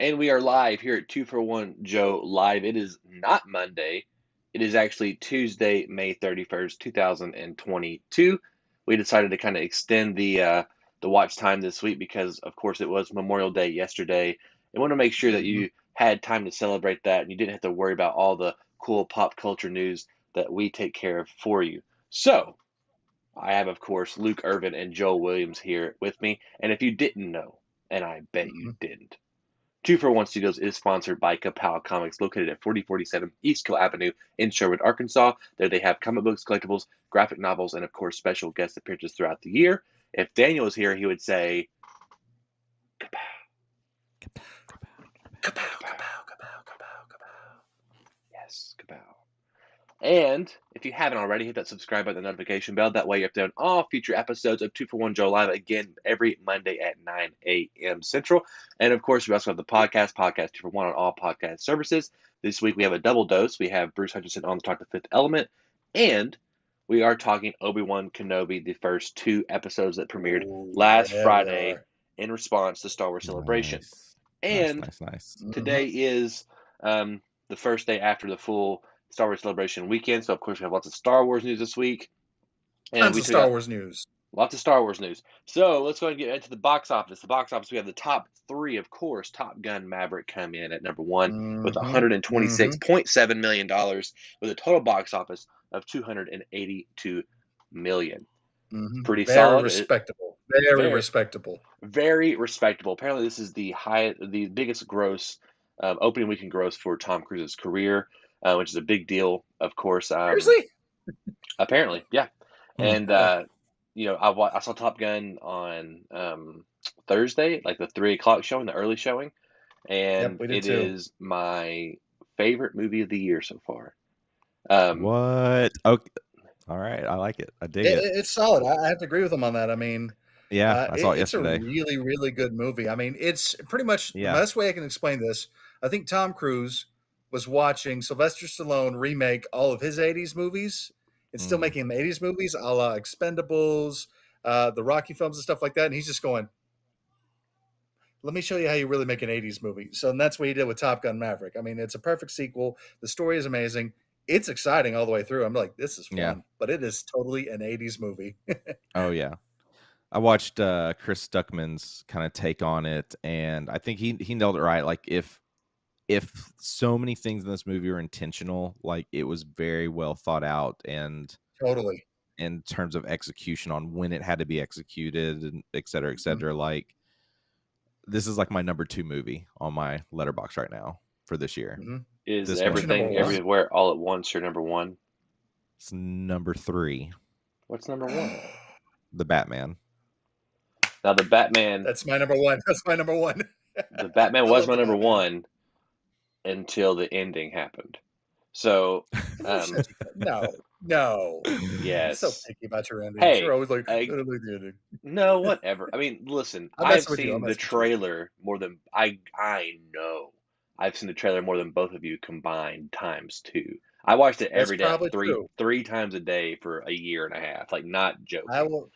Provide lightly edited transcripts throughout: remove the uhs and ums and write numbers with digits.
And we are live here at 2 for 1 Joe Live. It is not Monday. It is actually Tuesday, May 31st, 2022. We decided to kind of extend the watch time this week because, of course, it was Memorial Day yesterday. I want to make sure that Mhm. you had time to celebrate that and you didn't have to worry about all the cool pop culture news that we take care of for you. So, I have, of course, Luke Irvin and Joel Williams here with me. And if you didn't know, and I bet you Mhm. didn't, 2 for 1 Studios is sponsored by Kapow Comics, located at 4047 East Kill Avenue in Sherwood, Arkansas. There they have comic books, collectibles, graphic novels, and of course, special guest appearances throughout the year. If Daniel was here, he would say, Kapow, Kapow. kapow, kapow, kapow, kapow. Yes, Kapow. And if you haven't already, hit that subscribe button and notification bell. That way you're up to date on all future episodes of 2 for 1 Joe Live, again, every Monday at 9 a.m. Central. And of course, we also have the podcast 2 for 1 on all podcast services. This week we have a double dose. We have Bruce Hutchinson on to talk The Fifth Element. And we are talking Obi-Wan Kenobi, the first two episodes that premiered Oh, last yeah, we Friday are. in response to Star Wars Celebration. Nice. And Nice. today is the first day after the full Star Wars Celebration weekend, so of course we have lots of Star Wars news this week, and Tons we of still Star got Wars news. lots of Star Wars news. So let's go ahead and get into the box office. The box office, we have the top three, of course. Top Gun Maverick come in at number one with Mm-hmm. $126.7 million, with a total box office of $282 million. Mm-hmm. Pretty Very solid. respectable. Very Very, respectable. very respectable. Apparently, this is the biggest gross opening weekend gross for Tom Cruise's career, which is a big deal, of course. Seriously? Apparently, yeah. And Cool. I saw Top Gun on Thursday, like the 3 o'clock showing, the early showing, Yep, and we did it too. is my favorite movie of the year so far. Um, What? Okay. All right. I like it. I dig it. It's solid. I have to agree with him on that. I mean, Yeah, I saw it it's a yesterday. really, really good movie. I mean, it's pretty much the Yeah. best way I can explain this. I think Tom Cruise was watching Sylvester Stallone remake all of his 80s movies and still making them 80s movies, a la Expendables, the Rocky films and stuff like that. And he's just going, let me show you how you really make an 80s movie. So and that's what he did with Top Gun Maverick. I mean, it's a perfect sequel. The story is amazing. It's exciting all the way through. I'm like, this is fun, Yeah. but it is totally an 80s movie. Oh yeah. I watched Chris Stuckman's kind of take on it, and I think he nailed it right. Like if so many things in this movie are intentional, like it was very well thought out, and Totally. in terms of execution on when it had to be executed, and et cetera, Mhm. like this is like my number 2 movie on my letterbox right now for this year. Mhm. is This one What's your number Everything one? Everywhere All at Once your number one? is number 3, What's number one? The Batman. Now the Batman, That's my number one. That's my number one. the Batman I was love my the number Batman. one until the ending happened. So, Bullshit. No. You're so yes. picky about your endings. You're Hey, always like, I I don't like the ending. no, whatever. I mean, listen, I'm I've messing with you. I'm seen the messing with you. trailer more than I know. I've seen the trailer more than both of you combined times two. I watched it That's every day, like probably true. three times a day for a year and a half, like not I joking. will.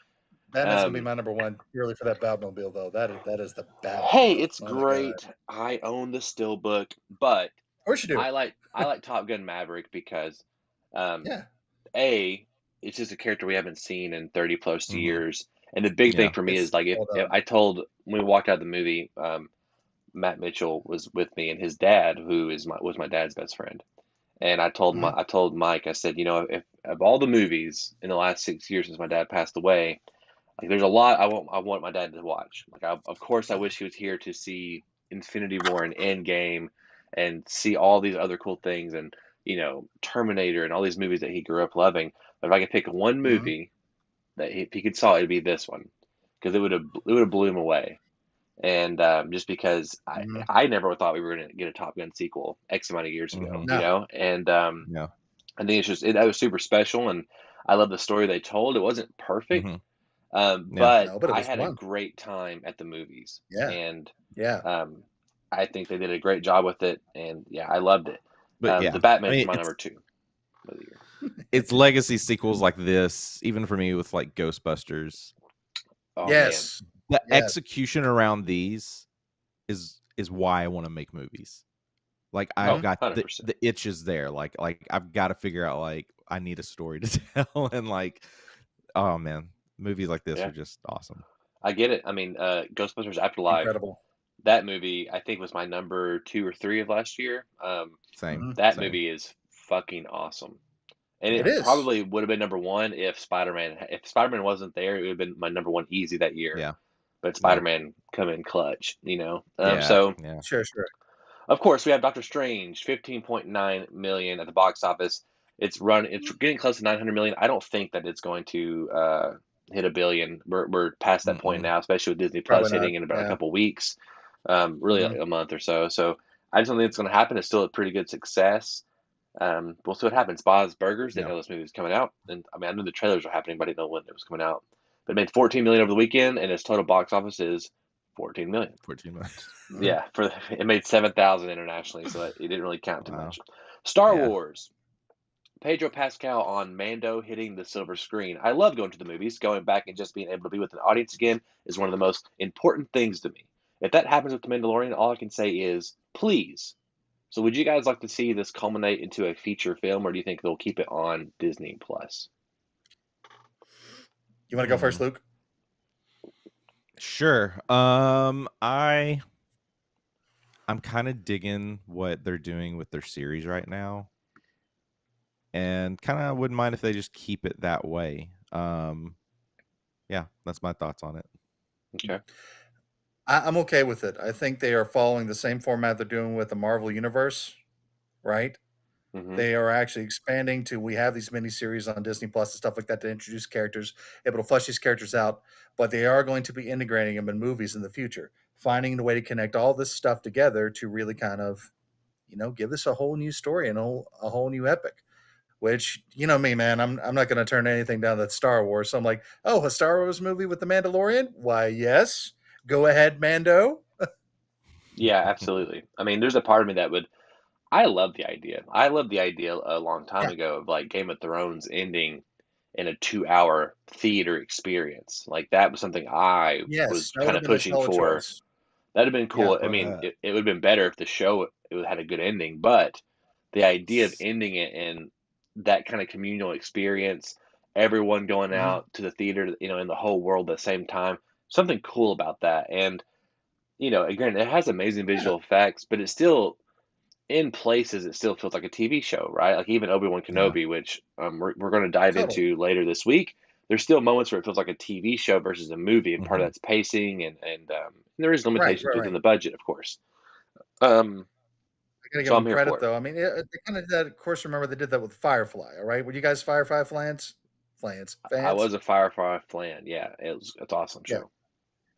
Batman's gonna be Um, my number one purely for that Batmobile, though. That is the hey, Batmobile. it's Oh my god. great. I own the Steelbook, but Of course you do. I like Top Gun Maverick because um, Yeah. A, it's just a character we haven't seen in 30 plus Mhm. years. And the big thing Yeah. for me It's is like well if done. I told when we walked out of the movie, Matt Mitchell was with me and his dad, who was my dad's best friend. And Mhm. I told Mike, I said, if of all the movies in the last 6 years since my dad passed away, like there's a lot I want my dad to watch. Like of course I wish he was here to see Infinity War and Endgame and see all these other cool things and Terminator and all these movies that he grew up loving. But if I could pick one Mhm. movie that if he could saw, it'd be this one because it would have blew him away. And just because Mhm. I never thought we were going to get a Top Gun sequel X amount of years ago, Mhm. No. and Yeah. I think that was super special, and I love the story they told. It wasn't perfect, Mhm. Yeah. but No, but it I was had a fun. great time at the movies, Yeah. and Yeah. um, I think they did a great job with it, and yeah, I loved it. But The yeah. I Batman's mean, my number two of the year. it's legacy sequels like this, even for me with like Ghostbusters. Oh man, Yes. The Yes. execution around these is is why I want to make movies. Like I've Oh, got 100%. the itch is there. Like I've got to figure out like I need a story to tell, and like, oh man, movies like this Yeah, are just awesome. I get it. I mean, Ghostbusters Afterlife, Incredible. that movie I think was my number 2 or 3 of last year. Same, Hmm. That same. movie is fucking awesome. And It Yeah, it is. probably would have been number 1 if Spider-Man wasn't there, it would have been my number 1 easy that year. yeah, But yeah, Spider-Man come in clutch, you know. yeah, So yeah. Sure, sure. of course we have Doctor Strange, 15.9 million at the box office. It's getting close to 900 million. I don't think that it's going to hit a billion. We're past that point Mm-mm. now, especially with Disney Plus Probably not. hitting in about a Yeah. couple weeks, really Hmm. a month or so. So I just don't think it's going to happen. It's still a pretty good success. We'll see what happens. Bob's Burgers didn't Yeah, know this movie was coming out, and I mean I knew the trailers were happening, but I didn't know when it was coming out. But it made 14 million over the weekend, and its total box office is 14 million. 14 months. Hmm. Yeah, it made 7,000 internationally, so it didn't really count too Wow. much. Star Yeah. Wars. Pedro Pascal on Mando hitting the silver screen. I love going to the movies. Going back and just being able to be with an audience again is one of the most important things to me. If that happens with The Mandalorian, all I can say is please. So would you guys like to see this culminate into a feature film, or do you think they'll keep it on Disney Plus? You want to go first, Hmm. Luke? Sure. I'm kind of digging what they're doing with their series right now, and kind of wouldn't mind if they just keep it that way. Yeah, that's my thoughts on it. Okay. I'm okay with it. I think they are following the same format they're doing with the Marvel Universe, right? Mm-hmm. They are actually expanding to we have these miniseries on Disney Plus and stuff like that to introduce characters, able to flesh these characters out, but they are going to be integrating them in movies in the future, finding the way to connect all this stuff together to really kind of, give this a whole new story and a whole new epic. Which, you know me, man, I'm not going to turn anything down that's Star Wars. So I'm like, oh, a Star Wars movie with the Mandalorian? Why, yes. Go ahead, Mando. Yeah, absolutely. I mean, there's a part of me that would. I love the idea. I loved the idea a long time Yeah. ago of like Game of Thrones ending in a 2 hour theater experience. Like that was something I Yes, was that would kind have of been a pushing solid for. choice. That'd have been Yeah. cool. I mean, But it would have been better if the show had a good ending, but the idea of ending it in that kind of communal experience, everyone going Mhm. out to the theater, in the whole world at the same time, something cool about that. And, again, it has amazing Yeah. visual effects, but it's still in places it still feels like a TV show, right? Like even Obi-Wan yeah, Kenobi, which we're going to dive Totally. into later this week. There's still moments where it feels like a TV show versus a movie, and part of hmm that's pacing, and there is Right, limitations right, within right. the budget, of course. Um, I gotta give so I'm them here credit for it. though. I mean, they kind of did that. Of course, remember they did that with Firefly. All right, were you guys Firefly fans? I Fans? was a Firefly fan. Yeah, it's an awesome Yeah. show.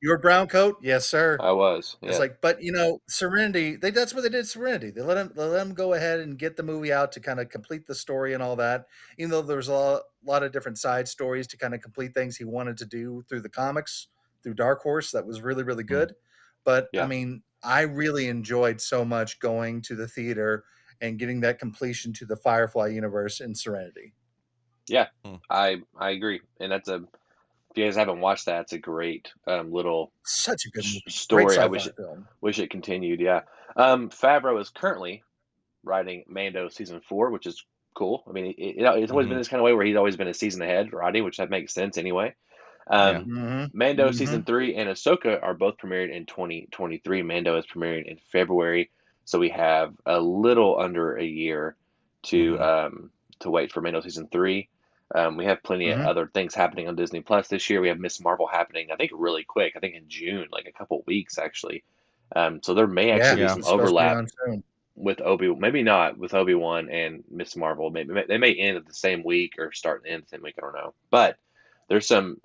Your brown coat? Yes, sir. I was. It's Yeah. like, but Serenity. That's what they did. Serenity. They let him go ahead and get the movie out to kind of complete the story and all that. Even though there was a lot of different side stories to kind of complete things he wanted to do through the comics, through Dark Horse, that was really really good. But I Yeah. mean, I really enjoyed so much going to the theater and getting that completion to the Firefly universe in Serenity. Yeah. I agree, and if you guys haven't watched that, it's a great little Such a good movie. Great story. I wish sci-fi it film. wish it continued. Yeah. Favreau is currently writing Mando season 4, which is cool. I mean, it's always been hmm this kind of way where he's always been a season ahead writing, which that makes sense anyway. yeah, Mm-hmm. Mando Mm-hmm. season 3 and Ahsoka are both premiered in 2023. Mando is premiering in February, so we have a little under a year to hmm um, to wait for Mando season 3. We have plenty of Mm-hmm. other things happening on Disney Plus this year. We have Miss Marvel happening, I think, really quick. I think in June, like a couple weeks actually. So there may actually Yeah, be yeah, some it's supposed to be overlap on soon. with maybe not with Obi-Wan and Miss Marvel. Maybe they may end at the same week or start and end the same week. I don't know. But there's some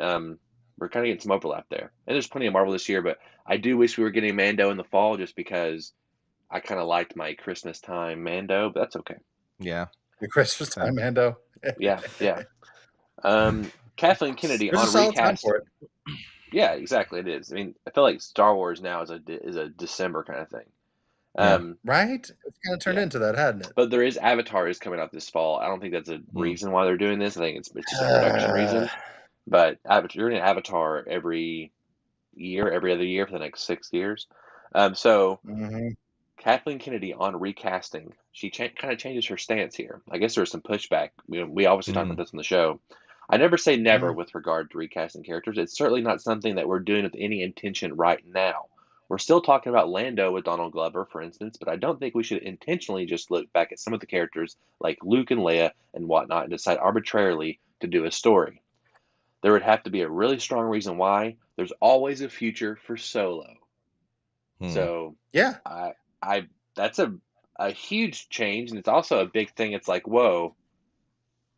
we're kind of getting some overlap there. And there's plenty of Marvel this year, but I do wish we were getting Mando in the fall just because I kind of liked my Christmas time Mando, but that's okay. yeah. The Christmas Same. time, Mando. Yeah, yeah. Kathleen Kennedy There's a on solid time for recasting. it. Yeah, exactly. It is. I mean, I feel like Star Wars now is a December kind of thing. Yeah. Right? It's kind of turned Yeah. into that, hadn't it? But there is Avatar is coming out this fall. I don't think that's a Mm. reason why they're doing this. I think it's just a production reason. But you're going to Avatar every year, every other year for the next 6 years. So Hmm. Kathleen Kennedy on recasting, she kind of changes her stance here. I guess there's some pushback. We obviously talked Mm, about this on the show. I never say never Hmm. with regard to recasting characters. It's certainly not something that we're doing with any intention right now. We're still talking about Lando with Donald Glover, for instance, but I don't think we should intentionally just look back at some of the characters like Luke and Leia and whatnot and decide arbitrarily to do a story. There would have to be a really strong reason why. There's always a future for Solo. hmm. So Yeah. I I that's a huge change, and it's also a big thing. It's like, whoa,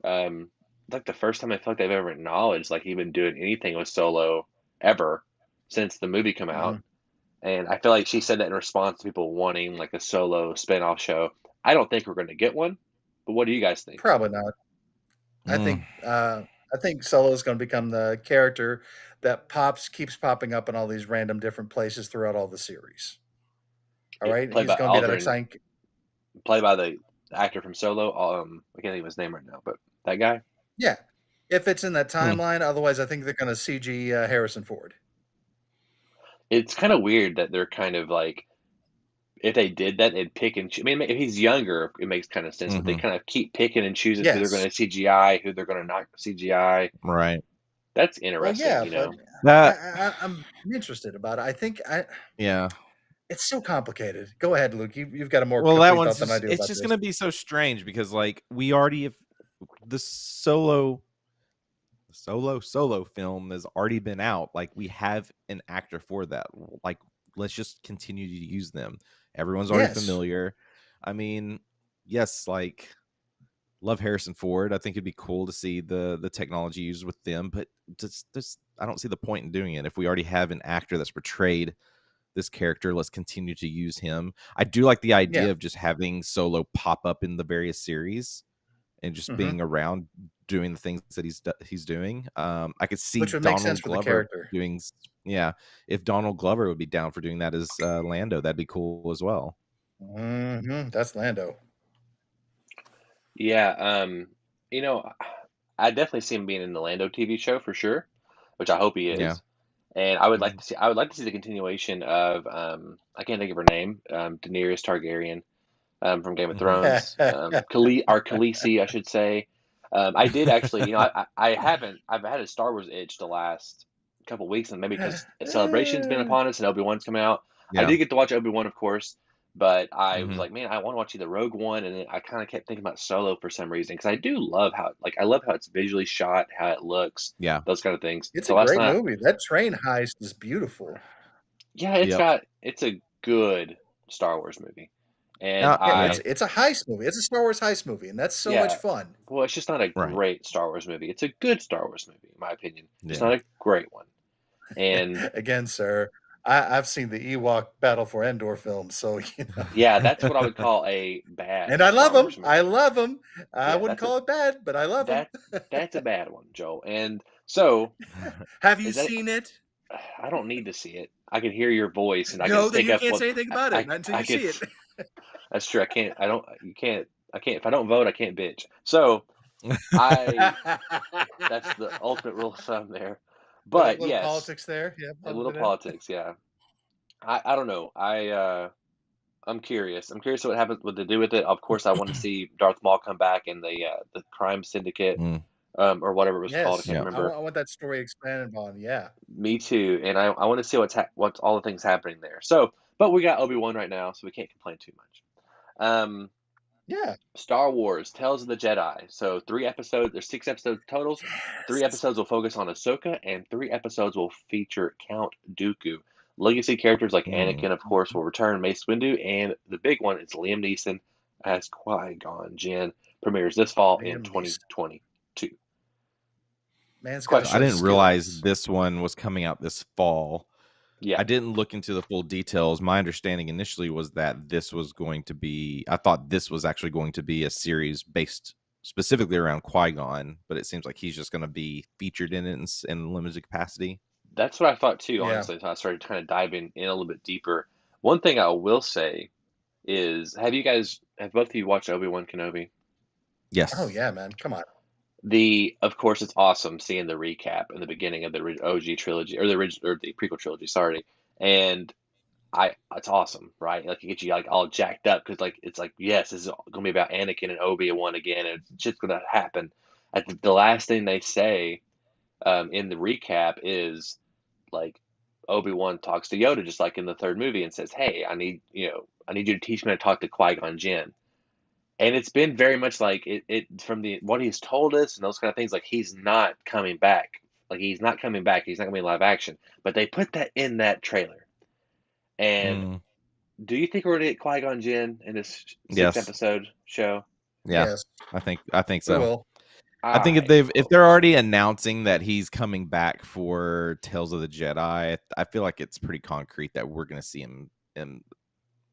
like the first time I feel like they've ever acknowledged like even doing anything with Solo ever since the movie come Hmm. out. And I feel like she said that in response to people wanting like a Solo spin-off show. I don't think we're going to get one, but what do you guys think? Probably not. I Mm. think I think Solo is going to become the character that keeps popping up in all these random different places throughout all the series. All right, Played he's by going to be that Aldrin, exciting. played by the actor from Solo. I can't think of his name right now, but that guy. Yeah, if it's in that Hmm. timeline. Otherwise, I think they're going to CG Harrison Ford. It's kind of weird that they're kind of like if they did that, they'd pick and choose. I mean, if he's younger, it makes kind of sense, but they Hmm. kind of keep picking and choosing who they're going Yes. to CGI, who they're going to not CGI. Right. That's Well, interesting, yeah, you but know. That. I'm interested about it. I think Yeah. it's so complicated. Go ahead, Luke. You've got a more Well, that complete one's thought than I just. do It's about just this. gonna be so strange because like we already have the solo film has already been out. Like we have an actor for that. Like let's just continue to use them. Everyone's already Yes. familiar. I mean, yes, like love Harrison Ford. I think it'd be cool to see the technology used with them, but just I don't see the point in doing it if we already have an actor that's portrayed this character. Let's continue to use him. I do like the Yeah. idea of just having Solo pop up in the various series and just Hmm. being around doing the things that he's doing. I could see Which would make sense Donald for the Glover character. doing. Yeah, if Donald Glover would be down for doing that as Lando, that'd be cool as well. That's Lando. Yeah, you know, I definitely see him being in the Lando TV show for sure, which I hope he Yeah. is. And I would like Mhm. to see. I would like to see the continuation of. I can't think of her name. Daenerys Targaryen. From Game of Hmm. Thrones. Khaleesi, I should say. I did actually, I haven't. I've had a Star Wars itch the last couple weeks, and maybe because Celebration's been upon us and Obi-Wan's coming out. I Yeah. did get to watch Obi-Wan, of course, but I was Hmm. like, man, I want to watch either Rogue One, and then I kind of kept thinking about Solo for some reason because I do love like I love how it's visually shot, how it looks, Yeah. those kind of things. It's a So last great night, movie. That train heist is beautiful. yeah, Yep. it's a good Star Wars movie, and Yeah, Yeah. it's a heist movie. It's a Star Wars heist movie, and that's so much yeah. fun. Well, it's just not a Right. great Star Wars movie. It's a good Star Wars movie, in my opinion. Just Yeah. not a great one. And Again, sir, I've seen the Ewok Battle for Endor film, so yeah, that's what I would call a bad and I love Star them. Wars I movie. love them. I Yeah, wouldn't call it bad, but I love them. that that's a bad one, Joel. And so Have you is that seen it? I don't need to see it. I can hear your voice and I can No, then pick you up can't what say anything about it, not until I you can. see it. That's true. I can't. I don't. You can't. I can't. If I don't vote, I can't bitch. So I. That's the ultimate rule of thumb there. But Little yes, politics there. Yeah, a I'll little do that. politics. Yeah. I don't know. I'm curious. I'm curious what happens, what they do with it. Of course, I want to see Darth Maul come back and the crime syndicate, Mm, or whatever it was called. I Yes, can't yeah. remember. I want that story expanded on. Yeah, Me too. And I want to see what's all the things happening there. So, but we got Obi-Wan right now, so we can't complain too much. Um, yeah. Star Wars: Tales of the Jedi. So 3 episodes. There's 6 episodes total. 3 episodes will focus on Ahsoka, and 3 episodes will feature Count Dooku. Legacy characters like Mm. Anakin, of course, will return. Mace Windu, and the big one is Liam Neeson as Qui-Gon Jinn. Premieres this fall in Liam Neeson. 2022. Man's got to So I show Question. didn't realize skills. this one was coming out this fall. Yeah, I didn't look into the full details. My understanding initially was that this was going to be, I thought this was actually going to be a series based specifically around Qui-Gon, but it seems like he's just going to be featured in it in limited capacity. that's what I thought too, Yeah. honestly. So I started kind of diving in a little bit deeper. One thing I will say is, have both of you watched Obi-Wan Kenobi? Oh Yes. yeah, man. Come on. Of course, it's awesome seeing the recap in the beginning of the OG trilogy or the prequel trilogy. Sorry, and it's awesome, right? Like, it gets you like all jacked up because like it's like, yes, this is gonna be about Anakin and Obi-Wan again, and it's just gonna happen. At the last thing they say in the recap is like Obi-Wan talks to Yoda just like in the third movie and says, "Hey, I need you to teach me how to talk to Qui-Gon Jinn." And it's been very much like it from the what he's told us and those kind of things. Like, he's not coming back. Like, he's not coming back. He's not gonna be live action. But they put that in that trailer. And Mm, do you think we're gonna get Qui-Gon Jinn in this six yes. episode show? Yeah. Yes, I think we so. will. I think I if hope. they're already announcing that he's coming back for Tales of the Jedi, I feel like it's pretty concrete that we're going to see him in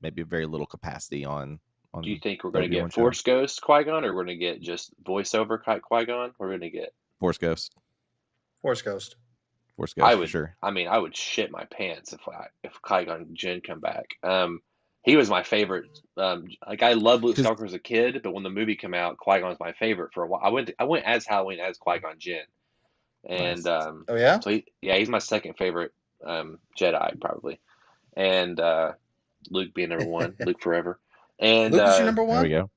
maybe a very little capacity on Do you think we're the gonna Obi-Wan get show. Force Ghost Qui-Gon, or we're gonna get just voiceover Qui-Gon? We're gonna get. Force Ghost. Force Ghost. Force I Ghost for would. sure. I mean, I would shit my pants if Qui-Gon Jinn come back. He was my favorite. Like, I loved Luke 'Cause Skywalker as a kid, but when the movie came out, Qui-Gon's my favorite for a while. I went as Halloween as Qui-Gon Jinn, and nice. Oh yeah, so he's my second favorite Jedi probably, and Luke being number one, Luke forever, and Luke is your number There we one. go.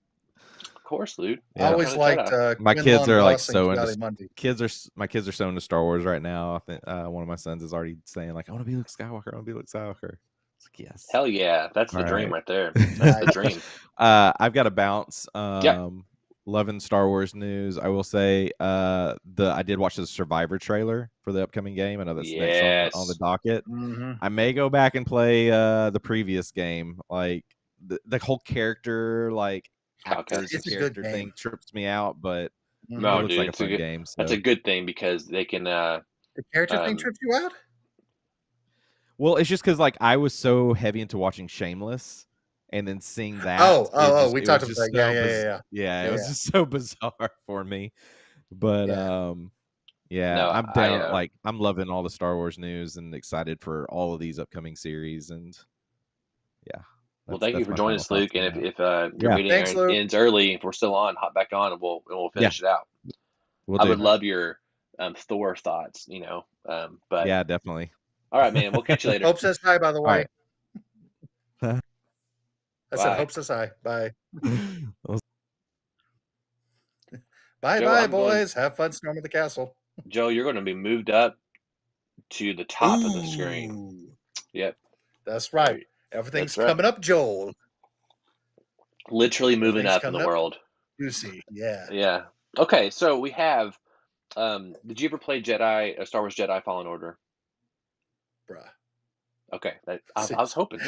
of course Luke. I Yeah. always Return of the liked Jedi. My kids Quinlan are like Voss and so into Kigali Mundi. my kids are so into Star Wars right now. I think one of my sons is already saying like, I want to be Luke Skywalker. I want to be Luke Skywalker. It's like, yes. Hell yeah, that's All the dream right. right there. That's the dream. I've got to bounce. Yeah. Loving Star Wars news. I will say I did watch the Survivor trailer for the upcoming game. I know that's next on the Yes. docket. Mm-hmm. I may go back and play the previous game. Like the whole character, like actors It's and a good character game. thing trips me out, but No, it looks dude, like a it's a fun good. game. So. That's a good thing because they can. The character thing trips you out? Well, it's just because like I was so heavy into watching Shameless, and then seeing that. We it talked was about just that. Yeah, it was just so bizarre for me. But yeah, No, I'm down. Like, I'm loving all the Star Wars news and excited for all of these upcoming series. And yeah, well, thank you for joining us, Luke. And if your Yeah. meeting Thanks, Luke. ends early, if we're still on, hop back on and we'll finish it out. I would love your Thor thoughts. But yeah, definitely. all right, man. We'll catch you later. Hope says hi, by the way. Right. I said Hope says hi. Bye. Bye, Joe, bye, boys. Have fun storming the castle. Joe, you're going to be moved up to the top of the screen. Yep. That's right. Everything's coming up, Joel. Literally moving up in the world. Juicy. Yeah. Yeah. Okay, so we have. Did you ever play Star Wars Jedi Fallen Order? Bruh. Okay, I was hoping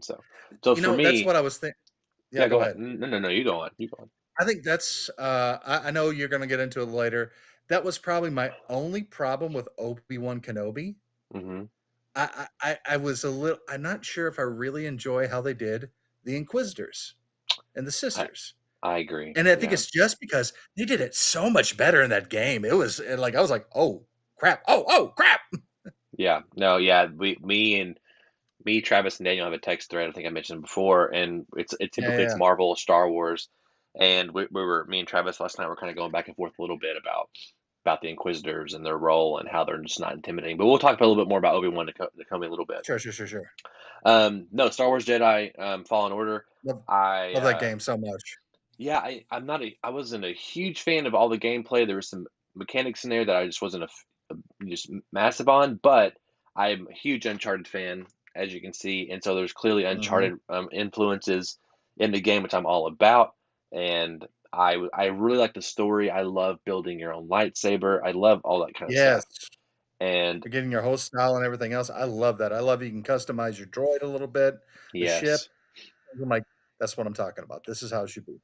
so. So for me, that's what I was thinking. Yeah, go ahead. No, you go on. I think that's. I know you're going to get into it later. That was probably my only problem with Obi-Wan Kenobi. Mm-hmm. I was a little. I'm not sure if I really enjoy how they did the Inquisitors and the sisters. I agree, and I think it's just because they did it so much better in that game. It was like I was like, oh crap, oh crap. Yeah, no, yeah. Me, Travis, and Daniel have a text thread. I think I mentioned before, and it's typically it's Marvel, Star Wars, and me and Travis last night were kind of going back and forth a little bit about the Inquisitors and their role and how they're just not intimidating. But we'll talk a little bit more about Obi-Wan to come in a little bit. Sure. No, Star Wars Jedi Fallen Order. I love that game so much. Yeah, I wasn't a huge fan of all the gameplay. There were some mechanics in there that I just wasn't just massive on, but I'm a huge Uncharted fan, as you can see, and so there's clearly Uncharted influences in the game, which I'm all about. And I really like the story. I love building your own lightsaber. I love all that kind of stuff. And you're getting your host style and everything else. I love that. I love you can customize your droid a little bit. The ship. I'm like, that's what I'm talking about. This is how it should be.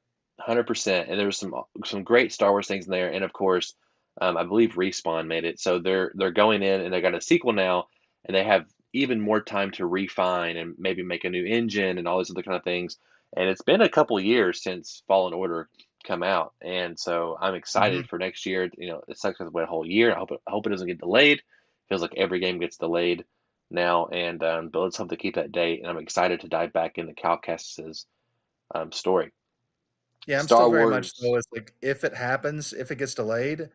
100%. And there was some great Star Wars things in there, and of course, I believe Respawn made it. So they're going in and they got a sequel now, and they have even more time to refine and maybe make a new engine and all these other kind of things. And it's been a couple of years since Fallen Order come out, and so I'm excited for next year. It sucks to wait a whole year. I hope it doesn't get delayed. Feels like every game gets delayed now, and but let's hope to keep that date. And I'm excited to dive back into Cal Kestis's story. Yeah, I'm still very much so. It's like if it happens, if it gets delayed,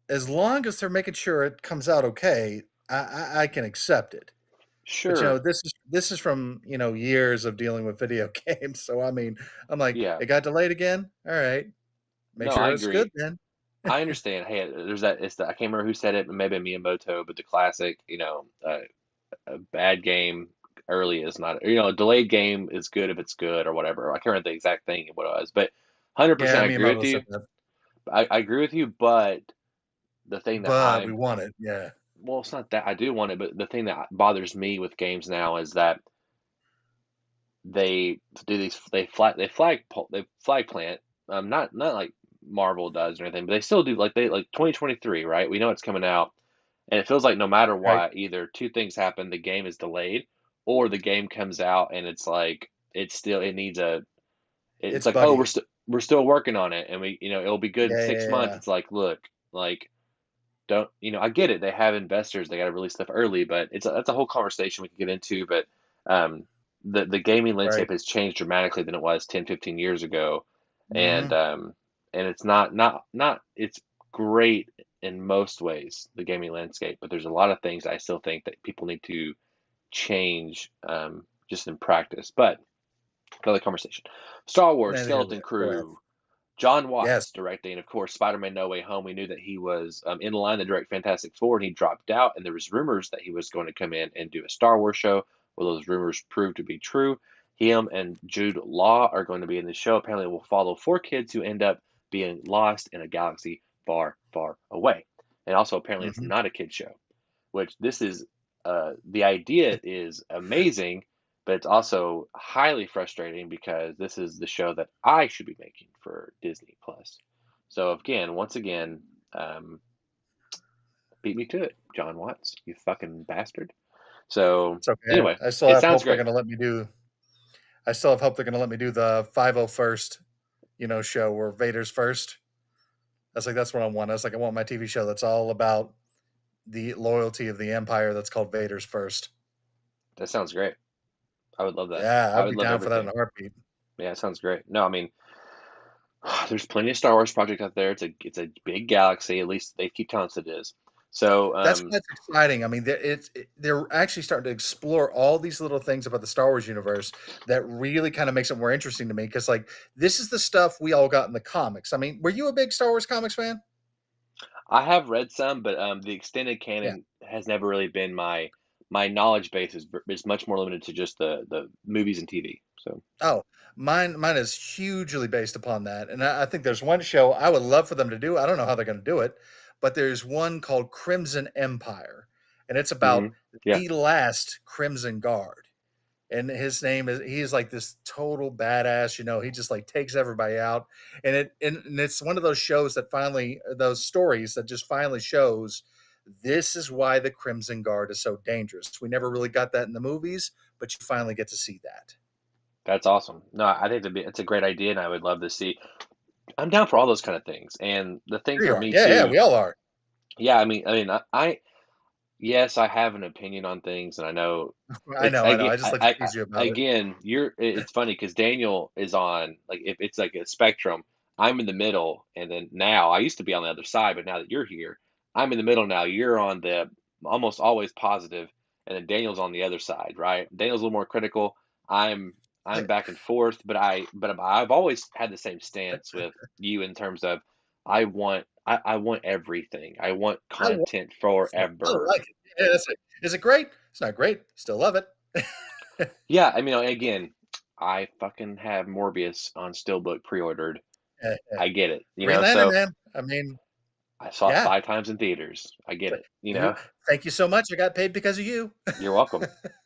as long as they're making sure it comes out okay, I can accept it. But Sure. this is from years of dealing with video games. So I mean, I'm like, Yeah. it got delayed again. All right, make No, I sure it's good agree. then. I understand. Hey, there's that. It's the, I can't remember who said it, but maybe Miyamoto. But the classic, a bad game early is not, a delayed game is good if it's good or whatever. I can't remember the exact thing what it was, but Yeah, 100% I agree with Miyamoto said you. that, I agree with you, but the thing that but we want it. Yeah, well, it's not that I do want it, but the thing that bothers me with games now is that they do these, they flag plant, not like Marvel does or anything, but they still do like 2023, right? We know it's coming out. And it feels like no matter right. what, either two things happen: the game is delayed, or the game comes out and it's like it needs it's It's like, oh, buggy. we're still working on it, and it'll be good in Yeah, six yeah, months. yeah. It's like, look, like don't I get it? They have investors, they got to release stuff early, but that's a whole conversation we could get into. But um, the gaming Right. landscape has changed dramatically than it was 10, 15 years ago, and Hmm. it's not it's great in most ways, the gaming landscape, but there's a lot of things I still think that people need to change, just in practice. But another conversation. Star Wars Neither here nor Skeleton there. Go ahead. Crew. John Yes. Watts directing, of course, Spider-Man: No Way Home. We knew that he was in line to direct Fantastic Four, and he dropped out. And there was rumors that he was going to come in and do a Star Wars show. Well, those rumors proved to be true. Him and Jude Law are going to be in the show. Apparently, it will follow four kids who end up being lost in a galaxy far, far away. And also, apparently, it's Hmm. not a kid show, which this is, the idea is amazing, but it's also highly frustrating because this is the show that I should be making for Disney Plus. So again, once again, um, beat me to it, John Watts, you fucking bastard. So It's okay. anyway, I still it have sounds hope they're great. going to let me do. I still have hope they're going to let me do the 501st, show where Vader's first. That's what I want. I want my TV show that's all about the loyalty of the Empire. That's called Vader's first. That sounds great. I would love that. Yeah, I I'd would be love down for that in everything. a heartbeat. Yeah, it sounds great. No, I mean, there's plenty of Star Wars projects out there. It's a big galaxy. At least they keep telling us it is. So That's why it's exciting. I mean, they're actually starting to explore all these little things about the Star Wars universe that really kind of makes it more interesting to me. Because this is the stuff we all got in the comics. I mean, were you a big Star Wars comics fan? I have read some, but the extended Yeah. canon has never really been my knowledge base is much more limited to just the movies and TV. So, Oh, mine is hugely based upon that, and I think there's one show I would love for them to do. I don't know how they're going to do it, but there's one called Crimson Empire, and it's about yeah, the last Crimson Guard. And his name is he's like this total badass, he just like takes everybody out. And it's one of those shows that finally those stories that just finally shows this is why the Crimson Guard is so dangerous. We never really got that in the movies, but you finally get to see that. that's awesome. No, I think it's a great idea, and I would love to see. I'm down for all those kind of things. And the thing Here you for are. me Yeah, yeah, too, we all are. yeah, I yes, I have an opinion on things, and I know I it's know, I know. again, I just like to tease you about it. again, it's funny because Daniel is on, like, if it's like a spectrum, I'm in the middle, and then now I used to be on the other side, but now that you're here, I'm in the middle now. You're on the almost always positive, and then Daniel's on the other side, right? Daniel's a little more critical. I'm I'm back and forth, but I've always had the same stance with you in terms of I want everything. I want I love content it. I forever. like it. Yeah, is it great? It's not great. Still love it. Yeah, I mean, again, I fucking have Morbius on Steelbook pre-ordered. I get it, Green Lantern, so man. I mean, I saw it yeah. 5 times in theaters. I get But it. thank you so much. I got paid because of you. You're welcome.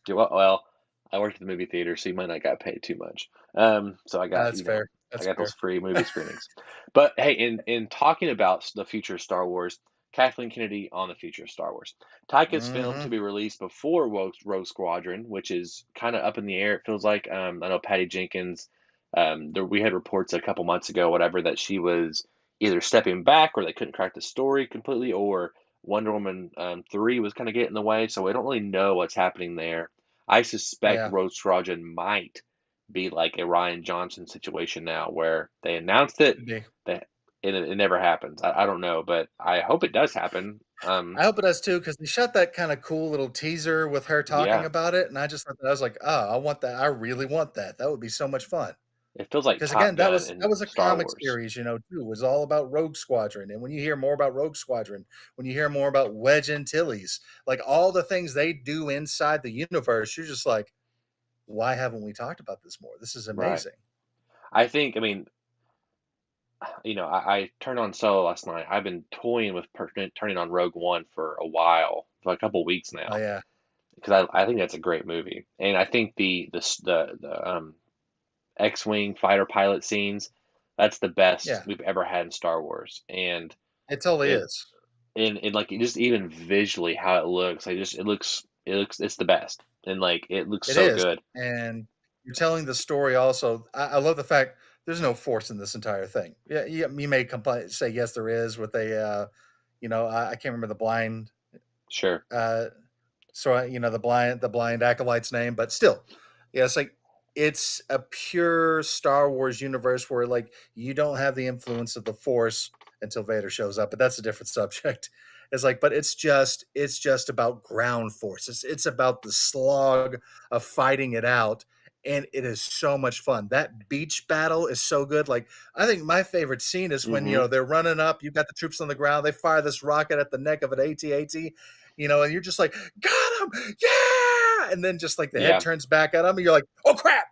Well, I worked at the movie theater, so you might not got paid too much. So I got, That's fair. I That's got those fair. free movie screenings. But hey, in talking about the future of Star Wars, Kathleen Kennedy on the future of Star Wars. Taika's film to Hmm. be released before Rogue Squadron, which is kind of up in the air. It feels like, I know Patty Jenkins. We had reports a couple months ago, whatever, that she was either stepping back or they couldn't crack the story completely, or Wonder Woman 3 was kind of getting in the way, so we don't really know what's happening there. I suspect Yeah. Rogue Squadron might be like a Ryan Johnson situation now, where they announced it, Could be. that and it never happens. I don't know, but I hope it does happen. I hope it does too, because they shot that kind of cool little teaser with her talking Yeah, about it, and I just thought that I was like, oh, I want that. I really want that. That would be so much fun. it feels like Because Top again, that Gun was that and was a Star comic Wars. series, too. It was all about Rogue Squadron. And when you hear more about Rogue Squadron, when you hear more about Wedge Antilles, like all the things they do inside the universe, you're just like, why haven't we talked about this more? This is Right. amazing. I think. I mean, I turned on Solo last night. I've been toying with turning on Rogue One for a while, for a couple weeks Oh now, yeah, because I think that's a great movie, and I think the X-wing fighter pilot scenes, that's the best yeah, we've ever had in Star Wars, and it totally it is. and like just even visually how it looks, like just it looks it's the best, and like it looks It so is, good. and you're telling the story also. I love the fact there's no force in this entire thing. Yeah, you may say yes, there is with I can't remember the blind Sure. uh, so the blind acolyte's name, but still, yeah, it's a pure Star Wars universe where like you don't have the influence of the Force until Vader shows up, but that's a different subject. It's like, but it's just about ground force. It's about the slog of fighting it out, and it is so much fun. That beach battle is so good. Like I think my favorite scene is when Mm-hmm. they're running up. You've got the troops on the ground. They fire this rocket at the neck of an AT-AT, and you're just like, got him, yeah! And then just like the head Yeah. turns back at him, and you're like, oh crap!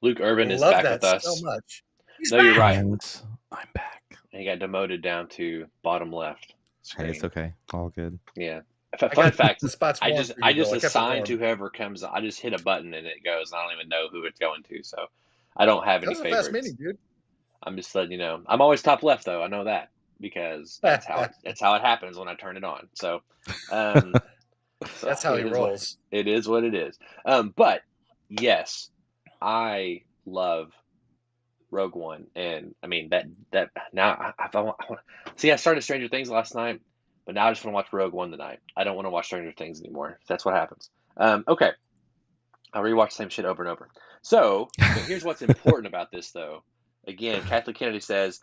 Luke Irvin is Love back that with so us. much. He's No, you're back. right. And I'm back. He got demoted down to bottom left Hey, it's screen. okay. All good. Yeah. I Fun got fact, the spot's I warm just for I you, just Bill. I kept it assign to warm. whoever comes. I just hit a button and it goes. I don't even know who it's going to, so I don't have That any was a fast favorites. meeting, dude. I'm just letting you know. I'm always top left though. I know that because that's how it happens when I turn it on. Um, so That's how he rolls. it is what it is. But yes, I love Rogue One, and I mean that now I want see. I started Stranger Things last night, but now I just want to watch Rogue One tonight. I don't want to watch Stranger Things anymore. That's what happens. Okay, I rewatch the same shit over and over. But here's what's important about this though. Again, Kathleen Kennedy says,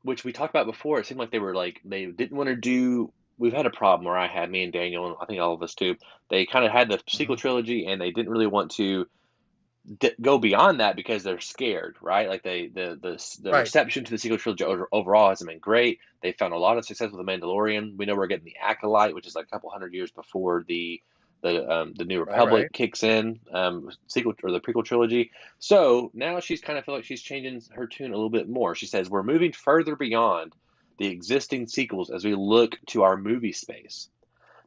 which we talked about before. It seemed like they didn't want to do. We've had a problem where I had me and Daniel, and I think all of us too. They kind of had the sequel Mhm. trilogy, and they didn't really want to go beyond that because they're scared, right? Like the Right. reception to the sequel trilogy overall hasn't been great. They found a lot of success with the Mandalorian. We know we're getting the Acolyte, which is like a couple hundred years before the New Right. Republic Right. kicks in, sequel or the prequel trilogy. So now she's kind of feel like she's changing her tune a little bit more. She says we're moving further beyond the existing sequels as we look to our movie space.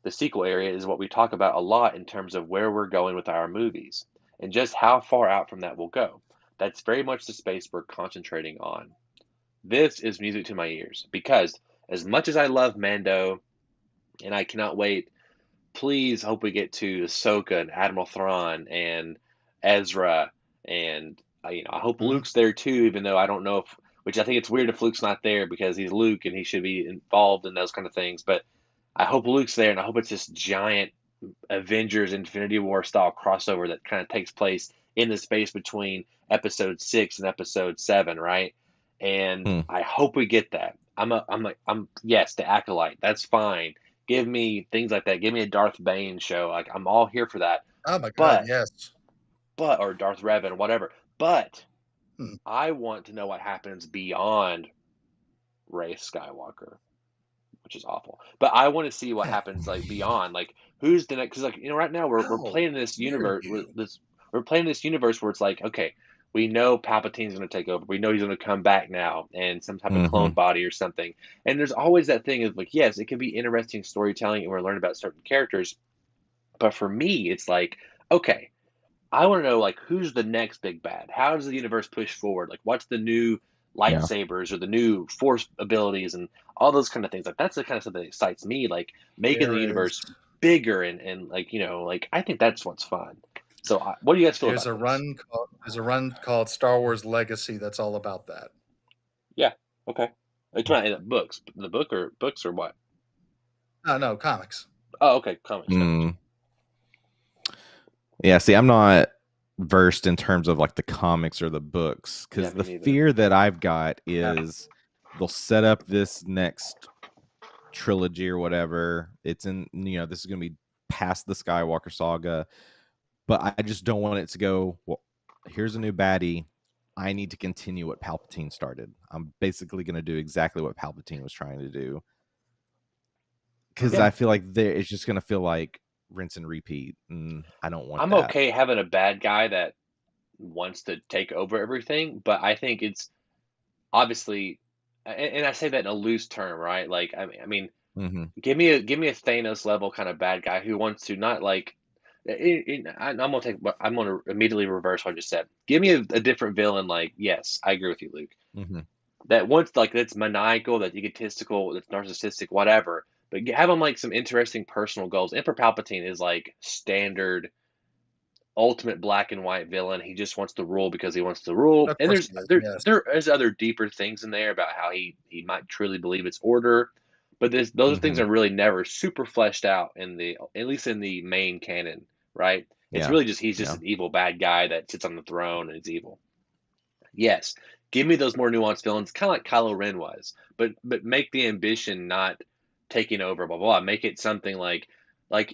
The sequel area is what we talk about a lot in terms of where we're going with our movies and just how far out from that we'll go. That's very much the space we're concentrating on. This is music to my ears because as much as I love Mando and I cannot wait, please hope we get to Ahsoka and Admiral Thrawn and Ezra and I hope Mhm. Luke's there too, even though I don't know if which I think it's weird if Luke's not there because he's Luke and he should be involved in those kind of things. But I hope Luke's there, and I hope it's this giant Avengers Infinity War style crossover that kind of takes place in the space between episode 6 and episode 7, right? And Hmm. I hope we get that. I'm yes, the Acolyte. That's fine. Give me things like that. Give me a Darth Bane show. Like I'm all here for that. Oh my God. But Yes. or Darth Revan, whatever. But Hmm. I want to know what happens beyond Rey Skywalker, which is awful. But I want to see what happens like beyond, like who's the next? Because like right now we're How playing this dare universe. you? We're playing this universe where it's like, okay, we know Palpatine's going to take over. We know he's going to come back now and some type of Mm-hmm. clone body or something. And there's always that thing of like, yes, it can be interesting storytelling and we're learning about certain characters. But for me, it's like, okay, I want to know like who's the next big bad? How does the universe push forward? Like what's the new Yeah. lightsabers or the new force abilities and all those kind of things. Like that's the kind of stuff that excites me, like making the There is universe bigger and like, like I think that's what's fun. So what do you guys feel there's about this? there's a run called Star Wars Legacy that's all about that. Yeah. Okay. It's not in the books. The books or what? No, no comics. Oh, okay. Comics. Mm. Yeah. See, I'm not versed in terms of like the comics or the books, Yeah, because me the neither. fear that I've got is they'll set up this next trilogy or whatever. It's in, this is going to be past the Skywalker saga, but I just don't want it to go, well, here's a new baddie. I need to continue what Palpatine started. I'm basically going to do exactly what Palpatine was trying to do, because Mhm. I feel like it's just going to feel like rinse and repeat, and I don't want I'm that. okay having a bad guy that wants to take over everything, but I think it's obviously, and I say that in a loose term, right? Like, I mean, Mm-hmm. give me a Thanos level kind of bad guy who wants to not like. I'm gonna immediately reverse what I just said. Give me a different villain. Like, yes, I agree with you, Luke. Mm-hmm. That once like that's maniacal, that's egotistical, that's narcissistic, whatever. But have him like some interesting personal goals. Emperor Palpatine is like standard ultimate black and white villain. He just wants to rule because he wants to rule. Of And course he is. Yes. there's other deeper things in there about how he might truly believe it's order. But those things Mm-hmm. are really never super fleshed out in the at least in the main canon, right? It's Yeah. really just he's just Yeah. an evil bad guy that sits on the throne and is evil. Yes, give me those more nuanced villains, kind of like Kylo Ren was, but make the ambition not taking over, blah blah blah. Make it something like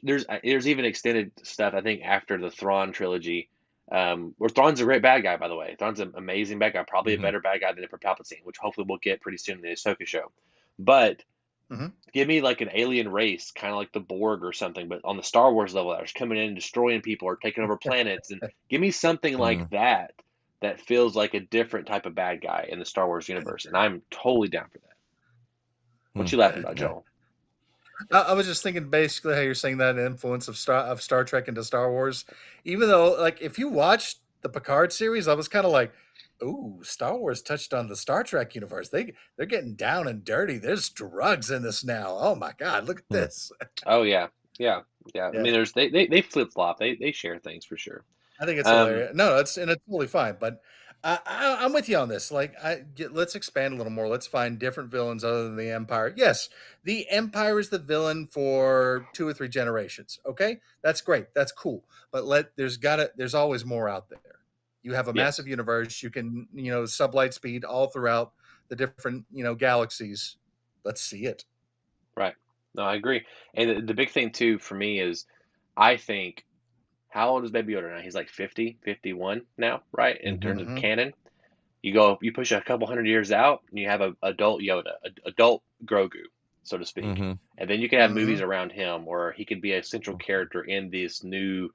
there's even extended stuff I think after the Thrawn trilogy, where Thrawn's a great bad guy, by the way. Thrawn's an amazing bad guy, probably a Mm-hmm. better bad guy than Emperor Palpatine, which hopefully we'll get pretty soon in the Ahsoka show. But Hmm. give me like an alien race, kind of like the Borg or something, but on the Star Wars level, that's coming in and destroying people or taking over planets, and give me something like Mm. that that feels like a different type of bad guy in the Star Wars universe, and I'm totally down for that. What you laughing about, Yeah. Joel? I was just thinking basically how you're saying that influence of Star Trek into Star Wars. Even though, like, if you watched the Picard series, I was kind of like, "Ooh, Star Wars touched on the Star Trek universe. They're getting down and dirty. There's drugs in this now. Oh my god, look at Mm. this." Oh yeah, yeah, yeah. I Yeah, mean, there's they flip flop. They share things for sure. I think it's Um, hilarious. No, it's totally fine. But I'm with you on this. Like, let's expand a little more. Let's find different villains other than the Empire. Yes, the Empire is the villain for 2 or 3 generations. Okay, that's great. That's cool. But there's always more out there. You have a massive yes, universe. You can sublight speed all throughout the different galaxies. Let's see it. right. No, I agree. And the big thing too for me is, I think, how old is Baby Yoda now? He's like 50, 51 now, right? In Mm-hmm. terms of Hmm. canon. You push a couple hundred years out, and you have a adult Yoda, adult Grogu, so to speak, Mm-hmm. and then you can have movies Hmm. around him, or he could be a central character in this new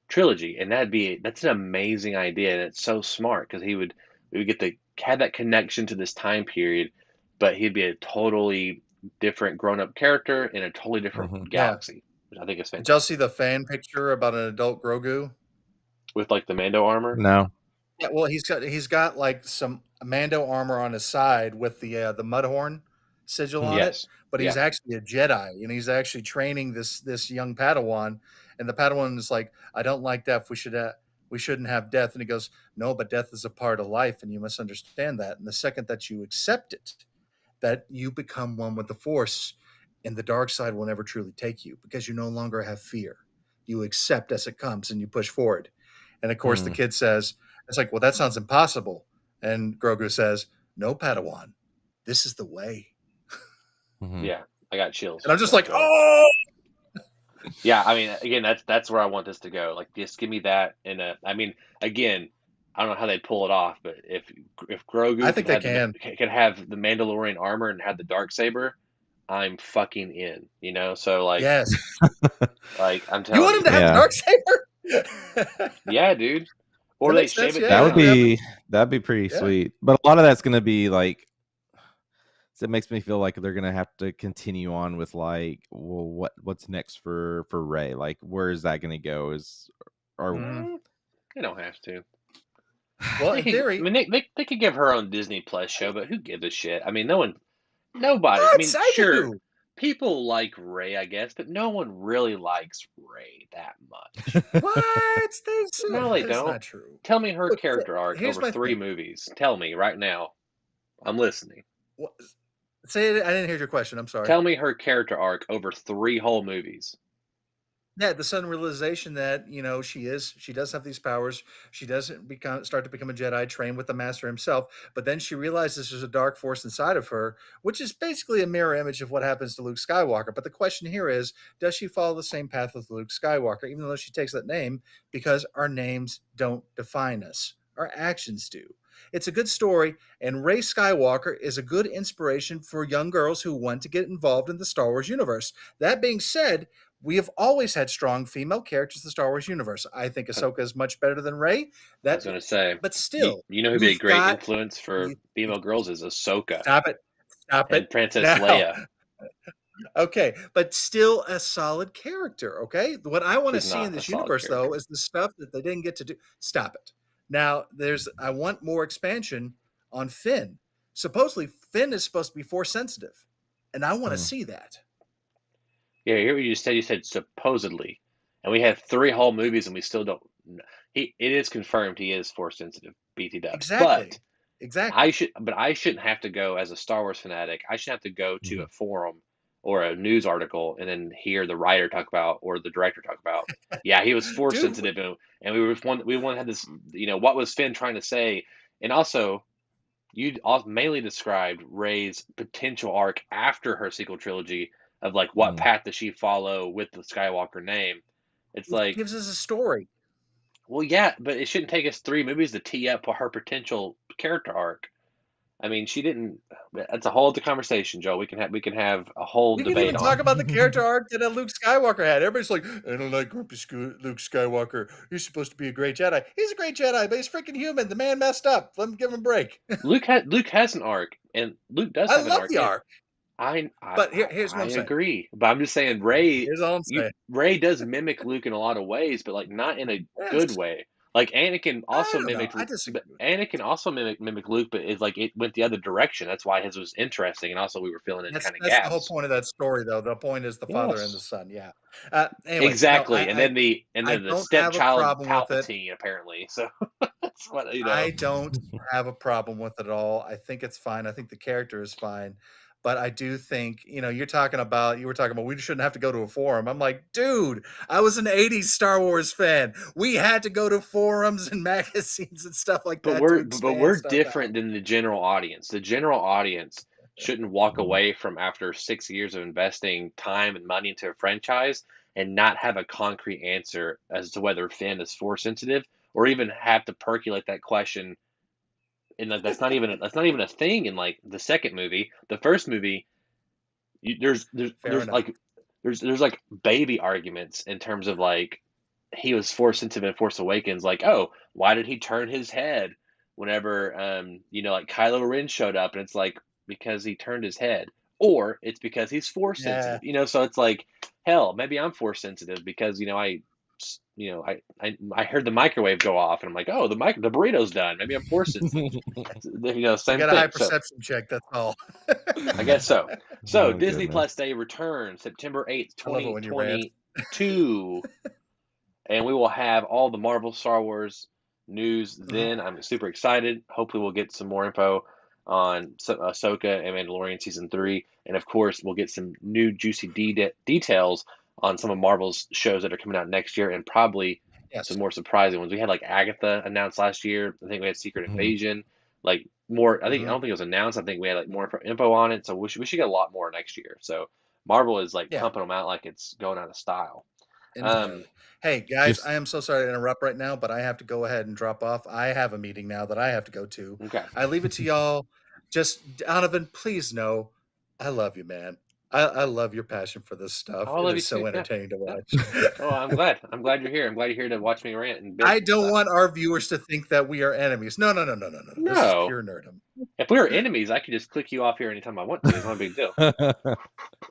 trilogy, and that's an amazing idea, and it's so smart because we would get to have that connection to this time period, but he'd be a totally different grown up character in a totally different Mm-hmm. Yeah. galaxy, which I think is Did y'all see fantastic. the fan picture about an adult Grogu? With like the Mando armor, No. Yeah, well, he's got like some Mando armor on his side with the Mudhorn sigil on Mm-hmm. it, yes, but yeah, he's actually a Jedi, and he's actually training this young Padawan, and the Padawan is like, "I don't like death. We shouldn't have death." And he goes, "No, but death is a part of life, and you must understand that. And the second that you accept it, that you become one with the Force, and the dark side will never truly take you because you no longer have fear. You accept as it comes, and you push forward." And of course, the Mm-hmm. kid says, "It's like, well, that sounds impossible." And Grogu says, "No, Padawan, this is the way." Mm-hmm. yeah. I got chills And I'm just just now, like, Joel. "Oh, Yeah, I mean, again, that's where I want this to go. Like, just give me that, and I mean, again, I don't know how they pull it off, but if I Grogu think they can." could have the Mandalorian armor and have the dark saber, I'm fucking in. So Yes, I'm you telling want him you, to have the Yeah. dark saber. yeah, dude. Or That they makes shave sense. it Yeah, That would yeah, down. definitely. be pretty Yeah. sweet. But a lot of that's gonna be like, so it makes me feel like they're gonna have to continue on with like, well, what's next for Ray? Like, where is that gonna go? Or Mhm. Mm, they don't have to. Well, They in could. I theory, mean, they could give her own Disney Plus show, but who gives a shit? I mean, no one. Nobody. I what mean, I sure, do. people like Ray, I guess, but no one really likes Ray that much. What they No, they That's don't. not true. Tell me her Look, character arc here's over my three thing. movies. Tell me right now. I'm listening. What, say it. I didn't hear your question. I'm sorry. Tell me her character arc over three whole movies. Yeah, the sudden realization that she does have these powers. She doesn't start to become a Jedi, trained with the Master himself. But then she realizes there's a dark force inside of her, which is basically a mirror image of what happens to Luke Skywalker. But the question here is, does she follow the same path as Luke Skywalker, even though she takes that name? Because our names don't define us; our actions do. It's a good story, and Rey Skywalker is a good inspiration for young girls who want to get involved in the Star Wars universe. That being said, we have always had strong female characters in the Star Wars universe. I think I Ahsoka is much better than Rey. I was going to say, But you still, you know who'd be a you've great got influence for you, female girls is Ahsoka stop it, stop and it Princess now. Leia. Okay, but still a solid character. Okay, what I want to She's see in not a this solid universe, though, character. is the stuff that they didn't get to do. Stop it. Now, I want more expansion on Finn. Supposedly, Finn is supposed to be force sensitive, and I want to Hmm. see that. Yeah, here you said. You said supposedly, and we have 3 whole movies, and we still don't. It is confirmed he is force sensitive, BT Dubs. Exactly, exactly. But I shouldn't have to go as a Star Wars fanatic. I should have to go to Mhm. a forum or a news article and then hear the writer talk about or the director talk about. Yeah, he was force Dude, sensitive, and we had this. What was Finn trying to say? And also, you mainly described Rey's potential arc after her sequel trilogy of like what Mhm. path does she follow with the Skywalker name. It's it like, gives us a story. well, yeah, but it shouldn't take us 3 movies to tee up her potential character arc. I mean, she didn't. That's a whole other conversation, Joe. We can have a whole We can debate even talk on. about the character arc that Luke Skywalker had. Everybody's like, I don't like grumpy Luke Skywalker. He's supposed to be a great Jedi. He's a great Jedi, but he's freaking human. The man messed up. Let him give him a break. Luke has an arc, and Luke does I have an love arc, the and arc. I I But I, here's what I I'm saying. agree. But I'm just saying Here's all I'm saying. Ray does mimic Luke in a lot of ways, but like not in a good Yes. way. Like Anakin I also don't know. mimicked, I but disagree with Anakin also mimic Luke, but it's like it went the other direction. That's why his was interesting, and also we were filling in that's kind of that's the whole gaps. point of that story, though. The point is the father and the Yes. son. Yeah. Anyway, no, Exactly, and then the don't have a stepchild problem with it. Palpatine apparently. So that's what I don't have a problem with it at all. I think it's fine. I think the character is fine. But I do think, you were talking about we shouldn't have to go to a forum. I'm like, dude, I was an 80s Star Wars fan. We had to go to forums and magazines and stuff like But that to we're expand stuff out. different than the general audience. The general audience shouldn't walk Mhm. away from after 6 years of investing time and money into a franchise and not have a concrete answer as to whether Finn is force sensitive or even have to percolate that question. And that's not even a thing in like the second movie. The first movie, you, Fair enough. there's like baby arguments in terms of like he was force sensitive in Force Awakens. Like, oh, why did he turn his head whenever like Kylo Ren showed up? And it's like because he turned his head, or it's because he's force Yeah. sensitive. So it's like hell, maybe I'm force sensitive because I heard the microwave go off and I'm like, oh, the burrito's done. Maybe I'm force sensitive. You Same got a high thing. So perception check, that's all. I guess so. So Oh Disney goodness. Plus Day returns September 8th, I love it when you rant. 2022. And we will have all the Marvel Star Wars news then. I'm super excited. Hopefully, we'll get some more info on Ahsoka and Mandalorian season 3, and of course, we'll get some new juicy details on some of Marvel's shows that are coming out next year, and probably some Yes. more surprising ones. We had like Agatha announced last year. I think we had Secret Mhm. Invasion. Like more, I Hmm. don't think it was announced. I think we had like more info on it. So we should get a lot more next year. So Marvel is like Yeah. pumping them out like it's going out of style. Um, Entirely. Hey, guys, Just I am so sorry to interrupt right now, but I have to go ahead and drop off. I have a meeting now that I have to go to. okay. I leave it to y'all. Just, Donovan, please know I love you, man. I love your passion for this stuff. Oh, I It love you is so too. Yeah. entertaining to Yeah. watch. Oh, I'm glad. I'm glad you're here. I'm glad you're here to watch me rant and bitch I and don't stuff. want our viewers to think that we are enemies. No, no, no, no, no, no. This is No. pure nerdom. If we were enemies, I could just click you off here anytime I want to. It's not a big deal. That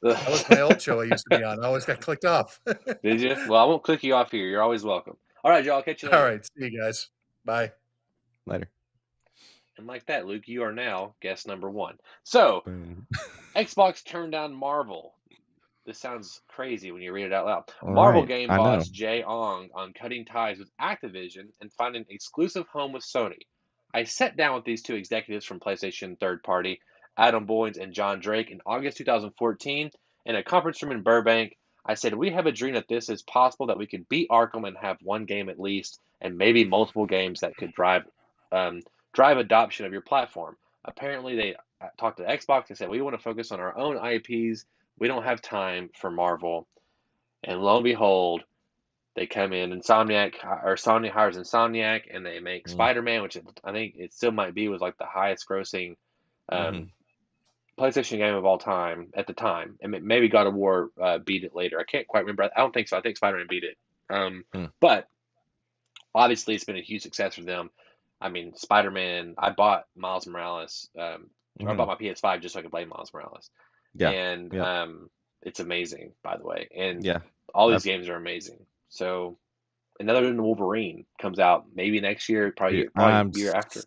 was my old show I used to be on. I always got clicked off. Did you? Well, I won't click you off here. You're always welcome. All right, y'all. Catch you All later. right. See you guys. Bye. later. And like that, Luke, you are now guest number 1. So, Boom. Xbox turned down Marvel. This sounds crazy when you read it out loud. All Marvel right. game I know. boss Jay Ong on cutting ties with Activision and finding an exclusive home with Sony. I sat down with these two executives from PlayStation third party, Adam Boynes and John Drake, in August 2014 in a conference room in Burbank. I said, we have a dream that this is possible, that we can beat Arkham and have one game at least, and maybe multiple games that could um, drive adoption of your platform. Apparently, they talked to Xbox and said, we want to focus on our own IPs. We don't have time for Marvel. And lo and behold, they come in, Sony hires Insomniac, and they make Mm. Spider-Man, which I think it still might be, was like the highest grossing Mm-hmm. PlayStation game of all time at the time. And maybe God of War beat it later. I can't quite remember. I don't think so. I think Spider-Man beat it. Mm. But obviously, it's been a huge success for them. I mean, Spider-Man. I bought Miles Morales. I Mm-hmm. bought my PS5 just so I could play Miles Morales, Yeah. and Yep. it's amazing, by the way. And Yeah. all these games are amazing. So another Wolverine comes out maybe next year, Dude, probably I'm year after.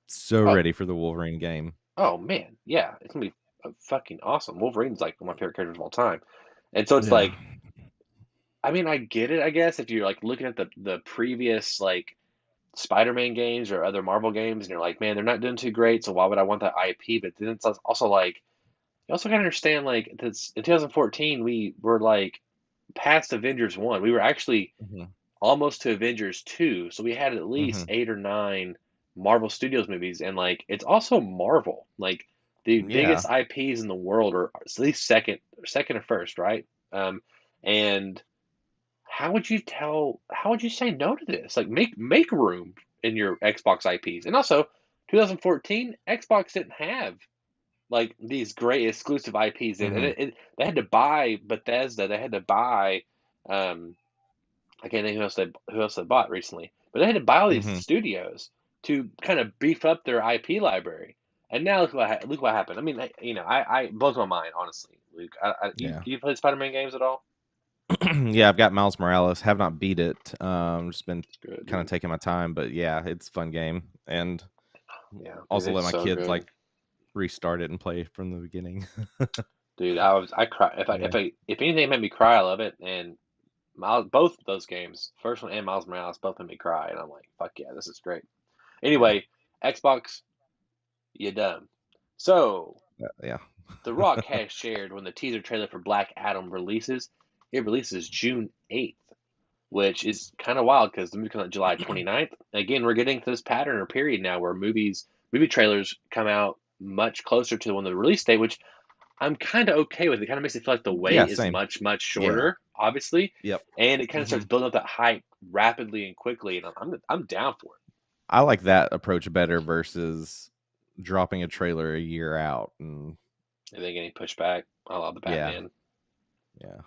so Oh, ready for the Wolverine game. oh man, yeah, it's gonna be fucking awesome. Wolverine's like one of my favorite characters of all time, and so it's Yeah. like, I mean, I get it, I guess, if you're like looking at the previous like Spider-Man games or other Marvel games, and you're like, man, they're not doing too great, so why would I want that IP? But then it's also like, you also gotta understand, like, this in 2014 we were like past Avengers 1. We were actually Mm-hmm. almost to Avengers 2, so we had at least Mm-hmm. 8 or 9 Marvel Studios movies, and like it's also Marvel. Like the Yeah. biggest IPs in the world are at least second or first, right? And how would you say no to this? Like make room in your Xbox IPs. And also 2014, Xbox didn't have like these great exclusive IPs, and Mm-hmm. they had to buy Bethesda, they had to buy um I can't think who else they bought recently, but they had to buy all these Mm-hmm. studios to kind of beef up their IP library. And now look what happened. I mean, I it blows my mind, honestly. Luke, Yeah. you played Spider-Man games at all? Yeah, I've got Miles Morales. Have not beat it. Just been Good, kind of dude. taking my time, but yeah, it's a fun game. And Yeah, dude, also let it's my so kids good, like restart it and play from the beginning. dude. I cry Yeah. if anything made me cry, I love it. And both of those games, first one and Miles Morales, both made me cry, and I'm like, fuck yeah, this is great. Yeah. Anyway, Xbox, you done. So Yeah. The Rock has shared when the teaser trailer for Black Adam releases. It releases June 8th, which is kind of wild because the movie comes out July 29th. Again, we're getting to this pattern or period now where movie trailers come out much closer to when the release date, which I'm kind of okay with. It kind of makes it feel like the Yeah, wait is same. much Yeah. shorter, obviously, Yep. and it kind of Hmm. starts building up that hype rapidly and quickly, and I'm down for it. I like that approach better versus dropping a trailer a year out. And I think any pushback, I love the yeah. Batman. Yeah.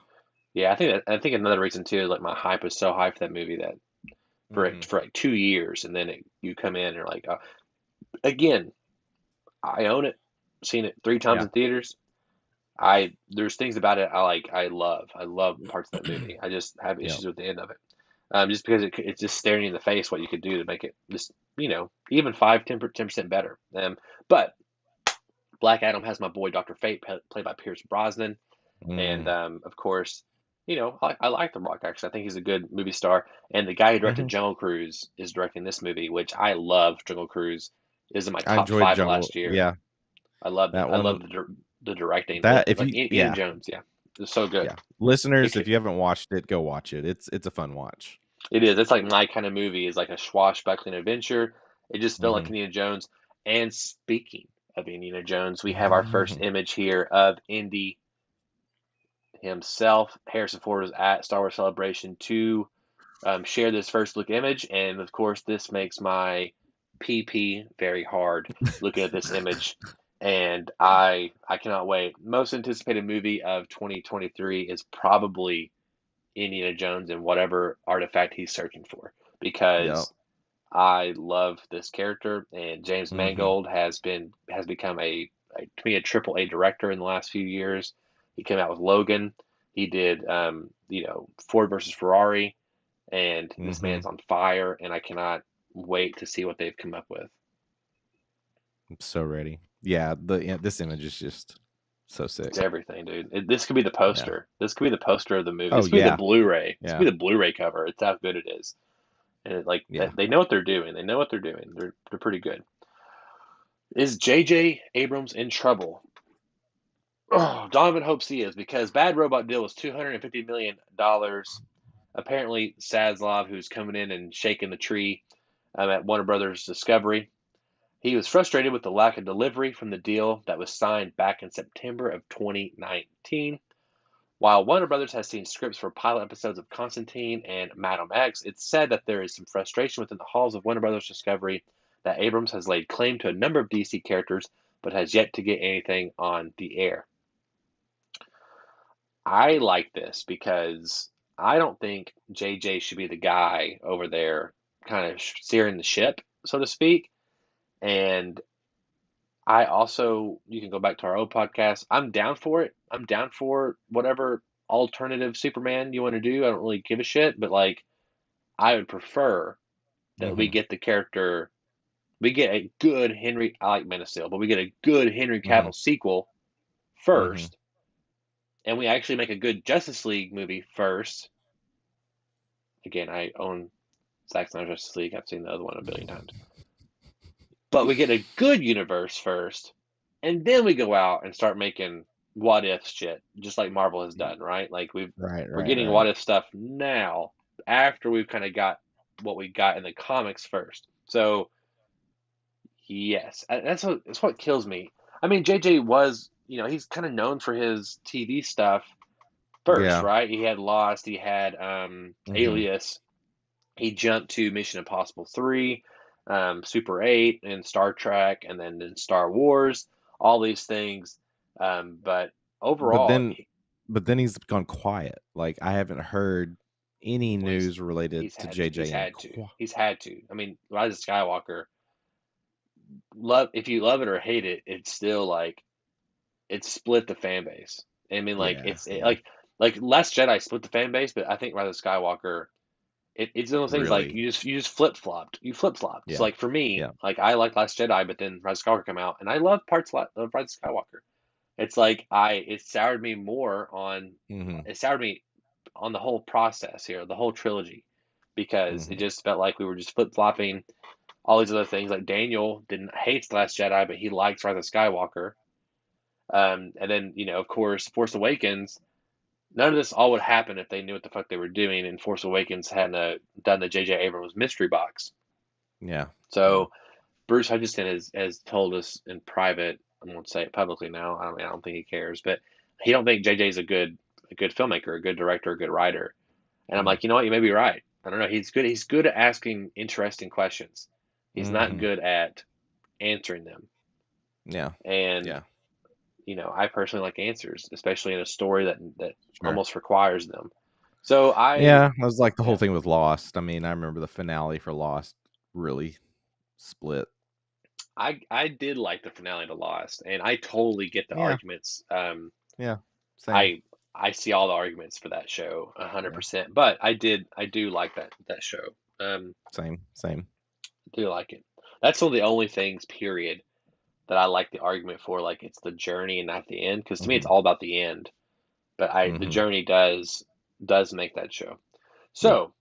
Yeah, I think another reason too, like my hype was so high for that movie that Hmm. for like 2 years, and then you come in and you're like, again, I own it, seen it 3 times Yeah. in theaters. There's things about it I love parts of that movie. I just have Yep. issues with the end of it, just because it's just staring you in the face what you could do to make it just even 5-10% better. But Black Adam has my boy Dr. Fate played by Pierce Brosnan. And Mm. of course, I like The Rock actually. I think he's a good movie star. And the guy who directed Hmm. Jungle Cruise is directing this movie, which I love. Jungle Cruise is in my I top enjoyed five of Jungle. last year. Yeah. I loved it. That I one. love the directing. That if Like you Indiana yeah. Jones, yeah, it's so good. Yeah. Listeners, It if you haven't watched it, go watch it. It's a fun watch. it is. It's like my kind of movie. Is like a swashbuckling adventure. It just felt like Hmm. Indiana Jones. And speaking of Indiana Jones, we have our first image here of Indy himself. Harrison Ford was at Star Wars Celebration to share this first look image, and of course, this makes my PP very hard looking at this image, and I cannot wait. Most anticipated movie of 2023 is probably Indiana Jones and whatever artifact he's searching for, Yep. because I love this character, and James Hmm. Mangold has become to me a triple A director in the last few years. He came out with Logan. He did Ford versus Ferrari, and this Hmm. man's on fire, and I cannot wait to see what they've come up with. I'm so ready. Yeah. This image is just so sick. It's everything, dude. This could be the Yeah. poster. This could be the poster of the movie. Oh This could be the yeah. Blu-ray. This could Yeah. be the Blu-ray cover. It's how good it is, and Yeah. they know what they're doing. They know what they're doing. They're pretty good. Is J.J. Abrams in trouble? Oh, Donovan hopes he is, because Bad Robot deal was $250 million. Apparently, Saslov, who's coming in and shaking the tree at Warner Brothers Discovery, he was frustrated with the lack of delivery from the deal that was signed back in September of 2019. While Warner Brothers has seen scripts for pilot episodes of Constantine and Madam X, it's said that there is some frustration within the halls of Warner Brothers Discovery that Abrams has laid claim to a number of DC characters, but has yet to get anything on the air. I like this because I don't think JJ should be the guy over there kind of steering the ship, so to speak. And I also, you can go back to our old podcast. I'm down for it. I'm down for whatever alternative Superman you want to do. I don't really give a shit, but like, I would prefer that we Mm-hmm. get the character, we get a good Henry, I like Man of Steel, but we get a good Henry Mm-hmm. Cavill sequel Mm-hmm. first, and we actually make a good Justice League movie first. Again, I own Zack Snyder's Justice League. I've seen the other one a billion times. But we get a good universe first, and then we go out and start making what if shit, just like Marvel has done, right? Like we're Right. getting what if stuff now after we've kind of got what we got in the comics first. So yes, that's what kills me. I mean, JJ was, he's kind of known for his TV stuff first, Yeah. right? He had Lost, he had Mm-hmm. Alias, he jumped to Mission Impossible 3, Super 8, and Star Trek, and then in Star Wars, all these things. But But overall, then, but then he's gone quiet. Like I haven't heard any well, news related he's to had JJ in he's had to. I mean, Rise of Skywalker, love if you love it or hate it, it's still like it's split the fan base. I mean, like yeah, yeah, like Last Jedi split the fan base, but I think Rise of Skywalker, it's one of those things like really, you just flip flopped. You flip flopped. So yeah, like for me, yeah. like I like Last Jedi, but then Rise of Skywalker come out, and I love parts of Rise of Skywalker. It's like it soured me more on Mm-hmm. it soured me on the whole process here, the whole trilogy, because it Mm-hmm. just felt like we were just flip flopping all these other things. Like Daniel didn't hates the Last Jedi, but he likes Rise of Skywalker. And then of course, Force Awakens. None of this all would happen if they knew what the fuck they were doing, and Force Awakens hadn't done the J.J. Abrams mystery box. Yeah, yeah. So Bruce Hutchinson has told us in private. I won't say it publicly now. I don't think he cares, but he don't think JJ's a good filmmaker, a good director, a good writer. And I'm Mm. like, you know what? You may be right. I don't know. He's good. He's good at asking interesting questions. He's not Mm-hmm. good at answering them. Yeah, And yeah. I personally like answers, especially in a story that Sure. almost requires them. So Yeah, that was like the whole yeah, thing with Lost. I mean, I remember the finale for Lost really split. I did like the finale to Lost, and I totally get the Yeah, arguments. yeah. Same. I I see all the arguments for that show Yeah, 100%, but I do like that show. same. I do like it. That's one of the only things, period, that I like the argument for. Like it's the journey and not the end, because to me it's Mm-hmm. all about the end. But the Mm-hmm. journey does make that show. Yep. So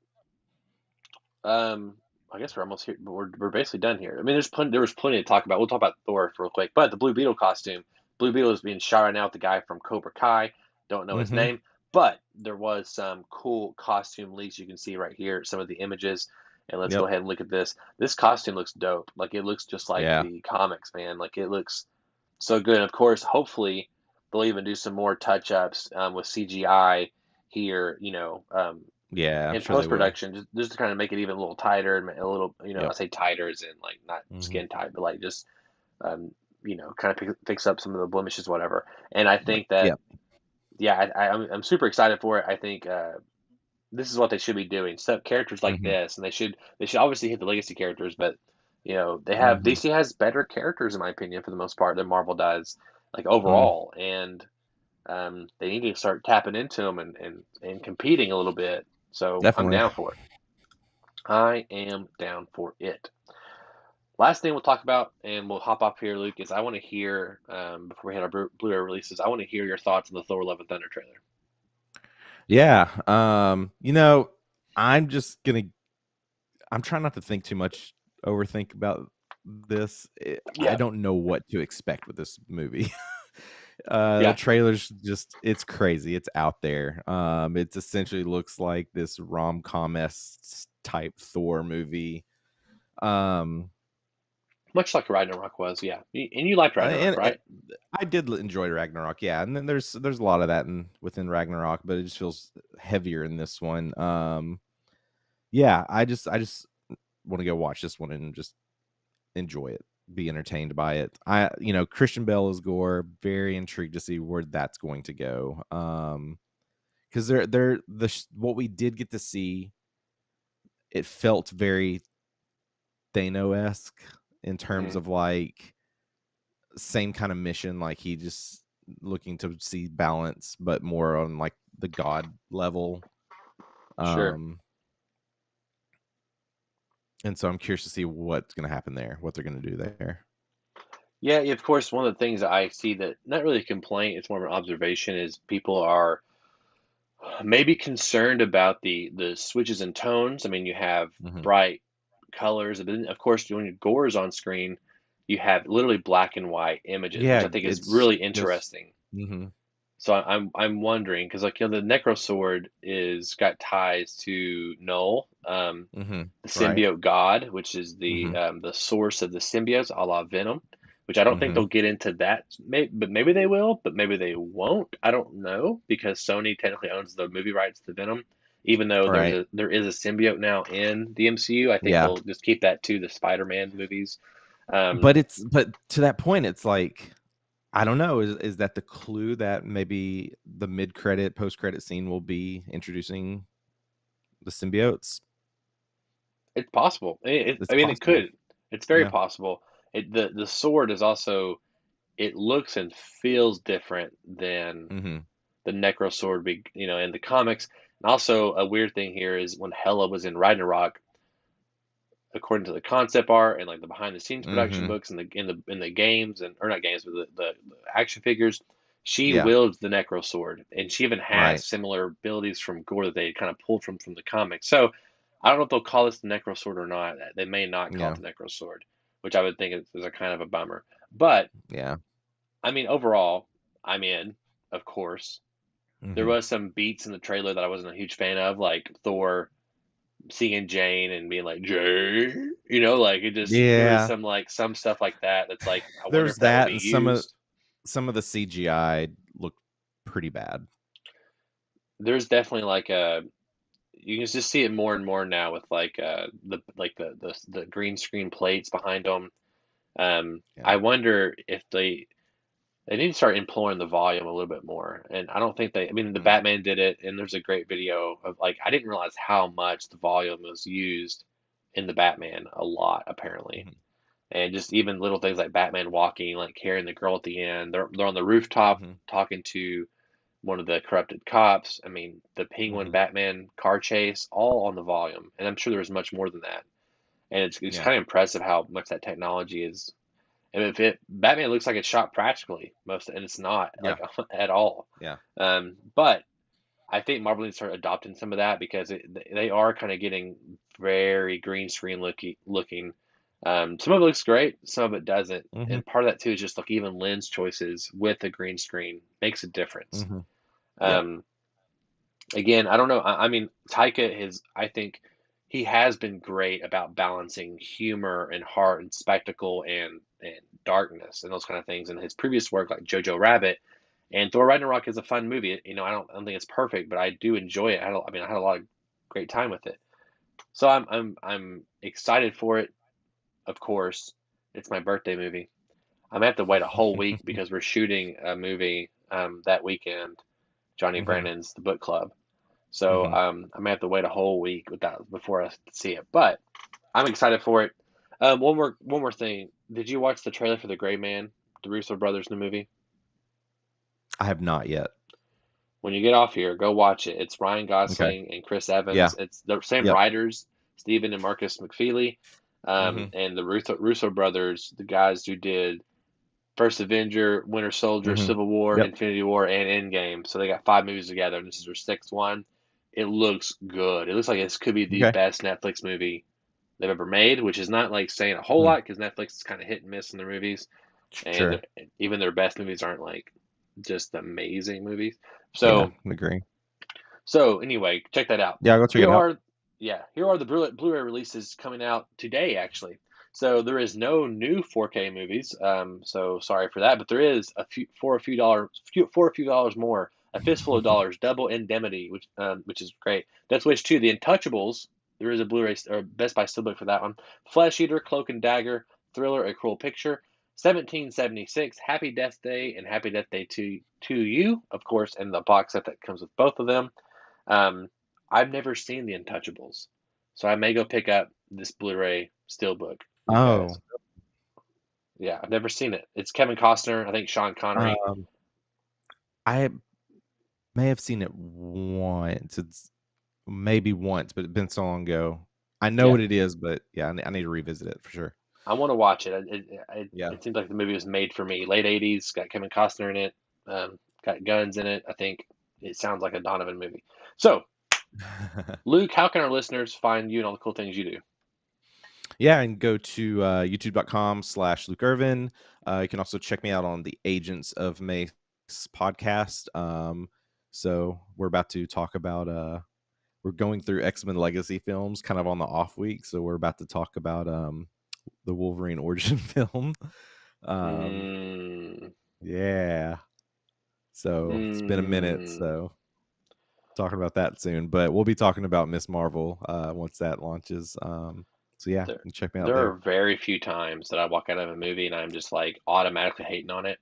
Um, I guess we're almost here. We're basically done here. I mean, there was plenty to talk about. We'll talk about Thor real quick, but the Blue Beetle costume. Blue Beetle is being shot right now with the guy from Cobra Kai. Don't know his Mm-hmm. name, but there was some cool costume leaks you can see right here. Some of the images, and let's go Yep. ahead and look at this. This costume looks dope. Like it looks just like Yeah. the comics, man. Like it looks so good. And of course, hopefully, they'll even do some more touch ups with CGI here. Yeah, I'm In sure they post will. production, just to kind of make it even a little tighter and a little, I Yep. say tighter as in like not Mm-hmm. skin tight, but like just, kind of fix up some of the blemishes, whatever. And I Yep. think that, Yep. yeah, I'm super excited for it. I think this is what they should be doing. Set characters like Mm-hmm. this, and they should obviously hit the legacy characters, but they have Mm-hmm. DC has better characters in my opinion for the most part than Marvel does, like Mm. overall, and they need to start tapping into them and competing a little bit. So I'm Definitely. down for it. I am down for it. Last thing we'll talk about, and we'll hop off here, Luke, is I want to hear, before we hit our Blu-ray releases, I want to hear your thoughts on the Thor: Love and Thunder trailer. Yeah. I'm just gonna. I'm trying not to think too much, overthink about this. I Yeah. don't know what to expect with this movie. The Yeah, trailer's just it's crazy. It's out there. It essentially looks like this rom-com type Thor movie. Um, much like Ragnarok was. Yeah, and you liked Ragnarok, and right? I did enjoy Ragnarok, yeah. And then there's a lot of that within Ragnarok, but it just feels heavier in this one. Yeah, I just want to go watch this one and just enjoy it, be entertained by it. Christian Bale is Gore, very intrigued to see where that's going to go. Because what we did get to see, it felt very Thanos-esque in terms Hmm. of like same kind of mission, like he just looking to see balance, but more on like the god level. Sure. Um, and so I'm curious to see what's going to happen there, what they're going to do there. Yeah, of course. One of the things that I see that not really a complaint, it's more of an observation, is people are maybe concerned about the switches in tones. I mean, you have Hmm. bright colors, but then of course when Gore is on screen, you have literally black and white images, which Yeah, I think is it's really goes. interesting. Hmm. So I'm wondering because like the Necrosword is got ties to Null, Hmm. the Right. symbiote god, which is Hmm. the source of the symbiotes, a la Venom. Which I don't think Hmm. they'll get into that, but maybe they will, but maybe they won't. I don't know because Sony technically owns the movie rights to Venom, even though Right. there is a symbiote now in the MCU. I think Yeah. they'll just keep that to the Spider-Man movies. Um, But to that point, it's like I don't know. Is that the clue that maybe the post credit scene will be introducing the symbiotes? it's possible. It's I mean, it possible. could. It's very Yeah. possible. The sword is also it looks and feels different than Hmm. the Necro Sword, in the comics. And also, a weird thing here is when Hela was in Ragnarok, according to the concept art and like the behind the scenes production Hmm. books and the games and or not games, but the action figures, she Yeah. wields the Necro Sword, and she even has Right. similar abilities from Gore that they kind of pulled from the comics. So I don't know if they'll call this the Necro Sword or not. They may not call it Yeah. the Necro Sword, which I would think is a kind of a bummer. But Yeah. I mean, overall, I'm in, of course. There Hmm. was some beats in the trailer that I wasn't a huge fan of, like Thor seeing Jane and being like Jane, like it just there was Yeah. some stuff like that that's like I wonder There's if that will that, be and used. some of the CGI looked pretty bad. There's definitely like a you can just see it more and more now with like the green screen plates behind them. Yeah. I wonder if they need to start employing the volume a little bit more. And I don't think I mean, the Mm. Batman did it, and there's a great video of like, I didn't realize how much the volume was used in the Batman a lot, apparently. Mhm. And just even little things like Batman walking, like carrying the girl at the end. They're on the rooftop Mhm. talking to one of the corrupted cops. I mean, the Penguin Mhm. Batman car chase, all on the volume. And I'm sure there was much more than that. And it's Yeah. kind of impressive how much that technology is. And if it Batman looks like it's shot practically and it's not Yeah. like at all. Yeah. But I think Marvel needs to start adopting some of that because they are kind of getting very green screen looking. Some of it looks great, some of it doesn't, Mhm. and part of that too is just like even lens choices with the green screen makes a difference. Mhm. Yeah. Um, Again, I don't know. I mean, I think he has been great about balancing humor and heart and spectacle and darkness and those kind of things in his previous work, like Jojo Rabbit and Thor Ragnarok is a fun movie. I don't think it's perfect, but I do enjoy it. I had a lot of great time with it. So I'm excited for it. Of course, it's my birthday movie. I'm gonna have to wait a whole week because we're shooting a movie that weekend, Johnny Mhm. Brennan's The Book Club. So Mhm. I'm gonna have to wait a whole week with that before I see it. But I'm excited for it. One more thing. Did you watch the trailer for The Gray Man, the Russo brothers new movie? I have not yet. When you get off here, go watch it. It's Ryan Okay. Gosling and Chris Yeah. Evans. It's the same Yep. writers, Stephen and Marcus McFeely, Mhm. and the Russo brothers, the guys who did First Avenger, Winter Soldier, Mhm. Civil War, Yep. Infinity War, and Endgame. So they got 5 movies together, and this is their sixth one. It looks good. It looks like this could be the Okay. best Netflix movie they've ever made, which is not like saying a whole Hmm. lot because Netflix is kind of hit and miss in their movies, and Sure. even their best movies aren't like just amazing movies. Yeah, So I agree. so anyway, check that out. Yeah, I'll go check Here it out. are here are the Blu-ray releases coming out today actually. So there is no new 4K movies. So sorry for that, but there is a few dollars more. A Fistful of Dollars, Double Indemnity, which is great. Death Wish 2, The Untouchables. There is a Blu-ray or Best Buy Steelbook for that one. Flesh Eater, Cloak and Dagger, Thriller, A Cruel Picture. 1776, Happy Death Day, and Happy Death Day to You, of course, and the box set that comes with both of them. Um, I've never seen The Untouchables, so I may go pick up this Blu-ray Steelbook because, Oh, yeah, I've never seen it. It's Kevin Costner, I think Sean Connery. um, I may have seen it once. It's maybe once, but it's been so long ago. I know Yeah, what it is, but yeah, I need to revisit it for sure. I want to watch it. Yeah. It seems like the movie was made for me. Late 80s, got Kevin Costner in it, got guns in it. I think it sounds like a Donovan movie. So, Luke, how can our listeners find you and all the cool things you do? Yeah, and go to youtube.com/Luke Irvin. You can also check me out on the Agents of Mace podcast. So we're about to talk about we're going through X-Men Legacy films kind of on the off week. So we're about to talk about the Wolverine origin film. Mm, Yeah. So it's been a minute, mm. so talking about that soon. But we'll be talking about Miss Marvel once that launches. So yeah, There, check me out there are there. very few times that I walk out of a movie and I'm just like automatically hating on it.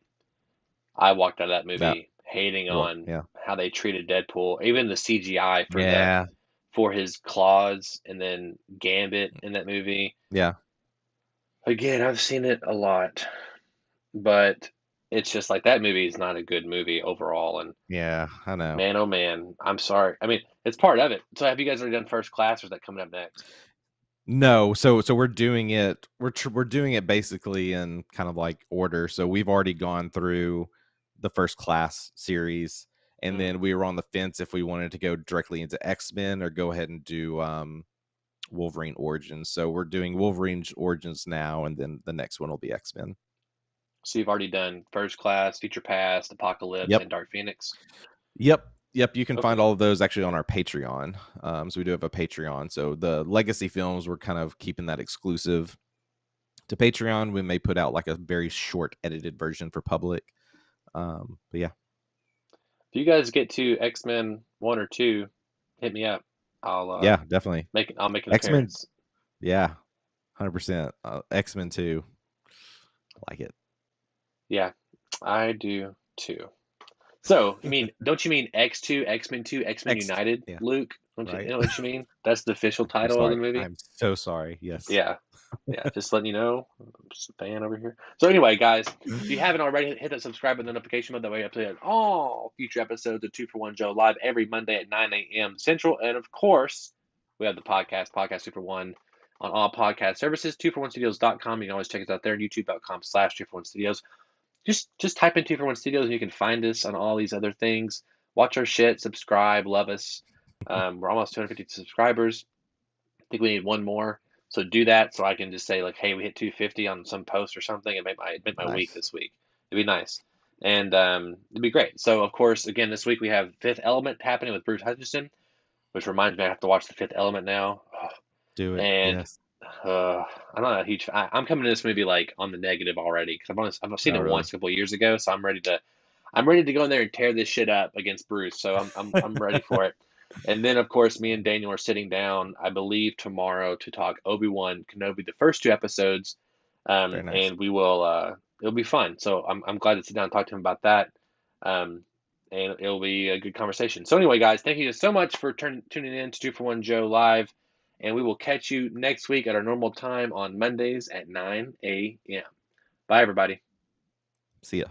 I walked out of that That movie hating well, on yeah. how they treated Deadpool, even the CGI Yeah. for his claws and then Gambit in that movie. Yeah. Again, I've seen it a lot, but it's just like that movie is not a good movie overall. And Yeah, I know. man, oh man, I'm sorry. I mean, it's part of it. So have you guys already done First Class or is that coming up next? No, so we're doing it. We're doing it basically in kind of like order. So we've already gone through the First Class series, and Mm. then we were on the fence if we wanted to go directly into X-Men or go ahead and do Wolverine Origins. So we're doing Wolverine's Origins now, and then the next one will be X-Men. So you've already done First Class, Future Past, Apocalypse, Yep. and Dark Phoenix. Yep. You can Okay. find all of those actually on our Patreon. So we do have a Patreon. So the legacy films, we're kind of keeping that exclusive to Patreon. We may put out like a very short edited version for public. But yeah. If you guys get to X-Men 1 or 2, hit me up. I'll Yeah, definitely. I'll make an X-Men, appearance. yeah, 100%. X-Men too. Like it. Yeah, I do too. So, don't you mean X2, X-Men 2, X-Men X, United, yeah, Luke? Don't you right. know what you mean? That's the official I'm title of the sorry. movie? I'm so sorry. Yes. Yeah. Yeah, just letting you know. I'm just a fan over here. So anyway, guys, if you haven't already, hit that subscribe button, the notification bell. That way you update on all future episodes of 2 for 1 Joe live every Monday at 9 a.m. Central. And of course, we have the podcast 2 for 1 on all podcast services, 2for1studios.com. You can always check us out there, youtube.com/2for1studios. Just type in 2 for 1 Studios and you can find us on all these other things. Watch our shit, subscribe, love us. We're almost 250 subscribers. I think we need one more. So do that so I can just say like, hey, we hit 250 on some post or something and make my week Nice. this week. It'd be nice. And it'd be great. So of course, again, this week we have Fifth Element happening with Bruce Hutchinson, which reminds me I have to watch the Fifth Element now. Do it. And Yes. I'm not a huge. I'm coming to this movie like on the negative already because I've seen Oh, it really? once a couple of years ago, so I'm ready to go in there and tear this shit up against Bruce. So I'm ready for it. And then, of course, me and Daniel are sitting down, I believe, tomorrow to talk Obi-Wan Kenobi, the first two episodes, Very nice. and we will. It'll be fun. So I'm glad to sit down and talk to him about that, um, and it'll be a good conversation. So anyway, guys, thank you so much for tuning in to 2 for 1 Joe live, and we will catch you next week at our normal time on Mondays at 9 a.m. Bye, everybody. See ya.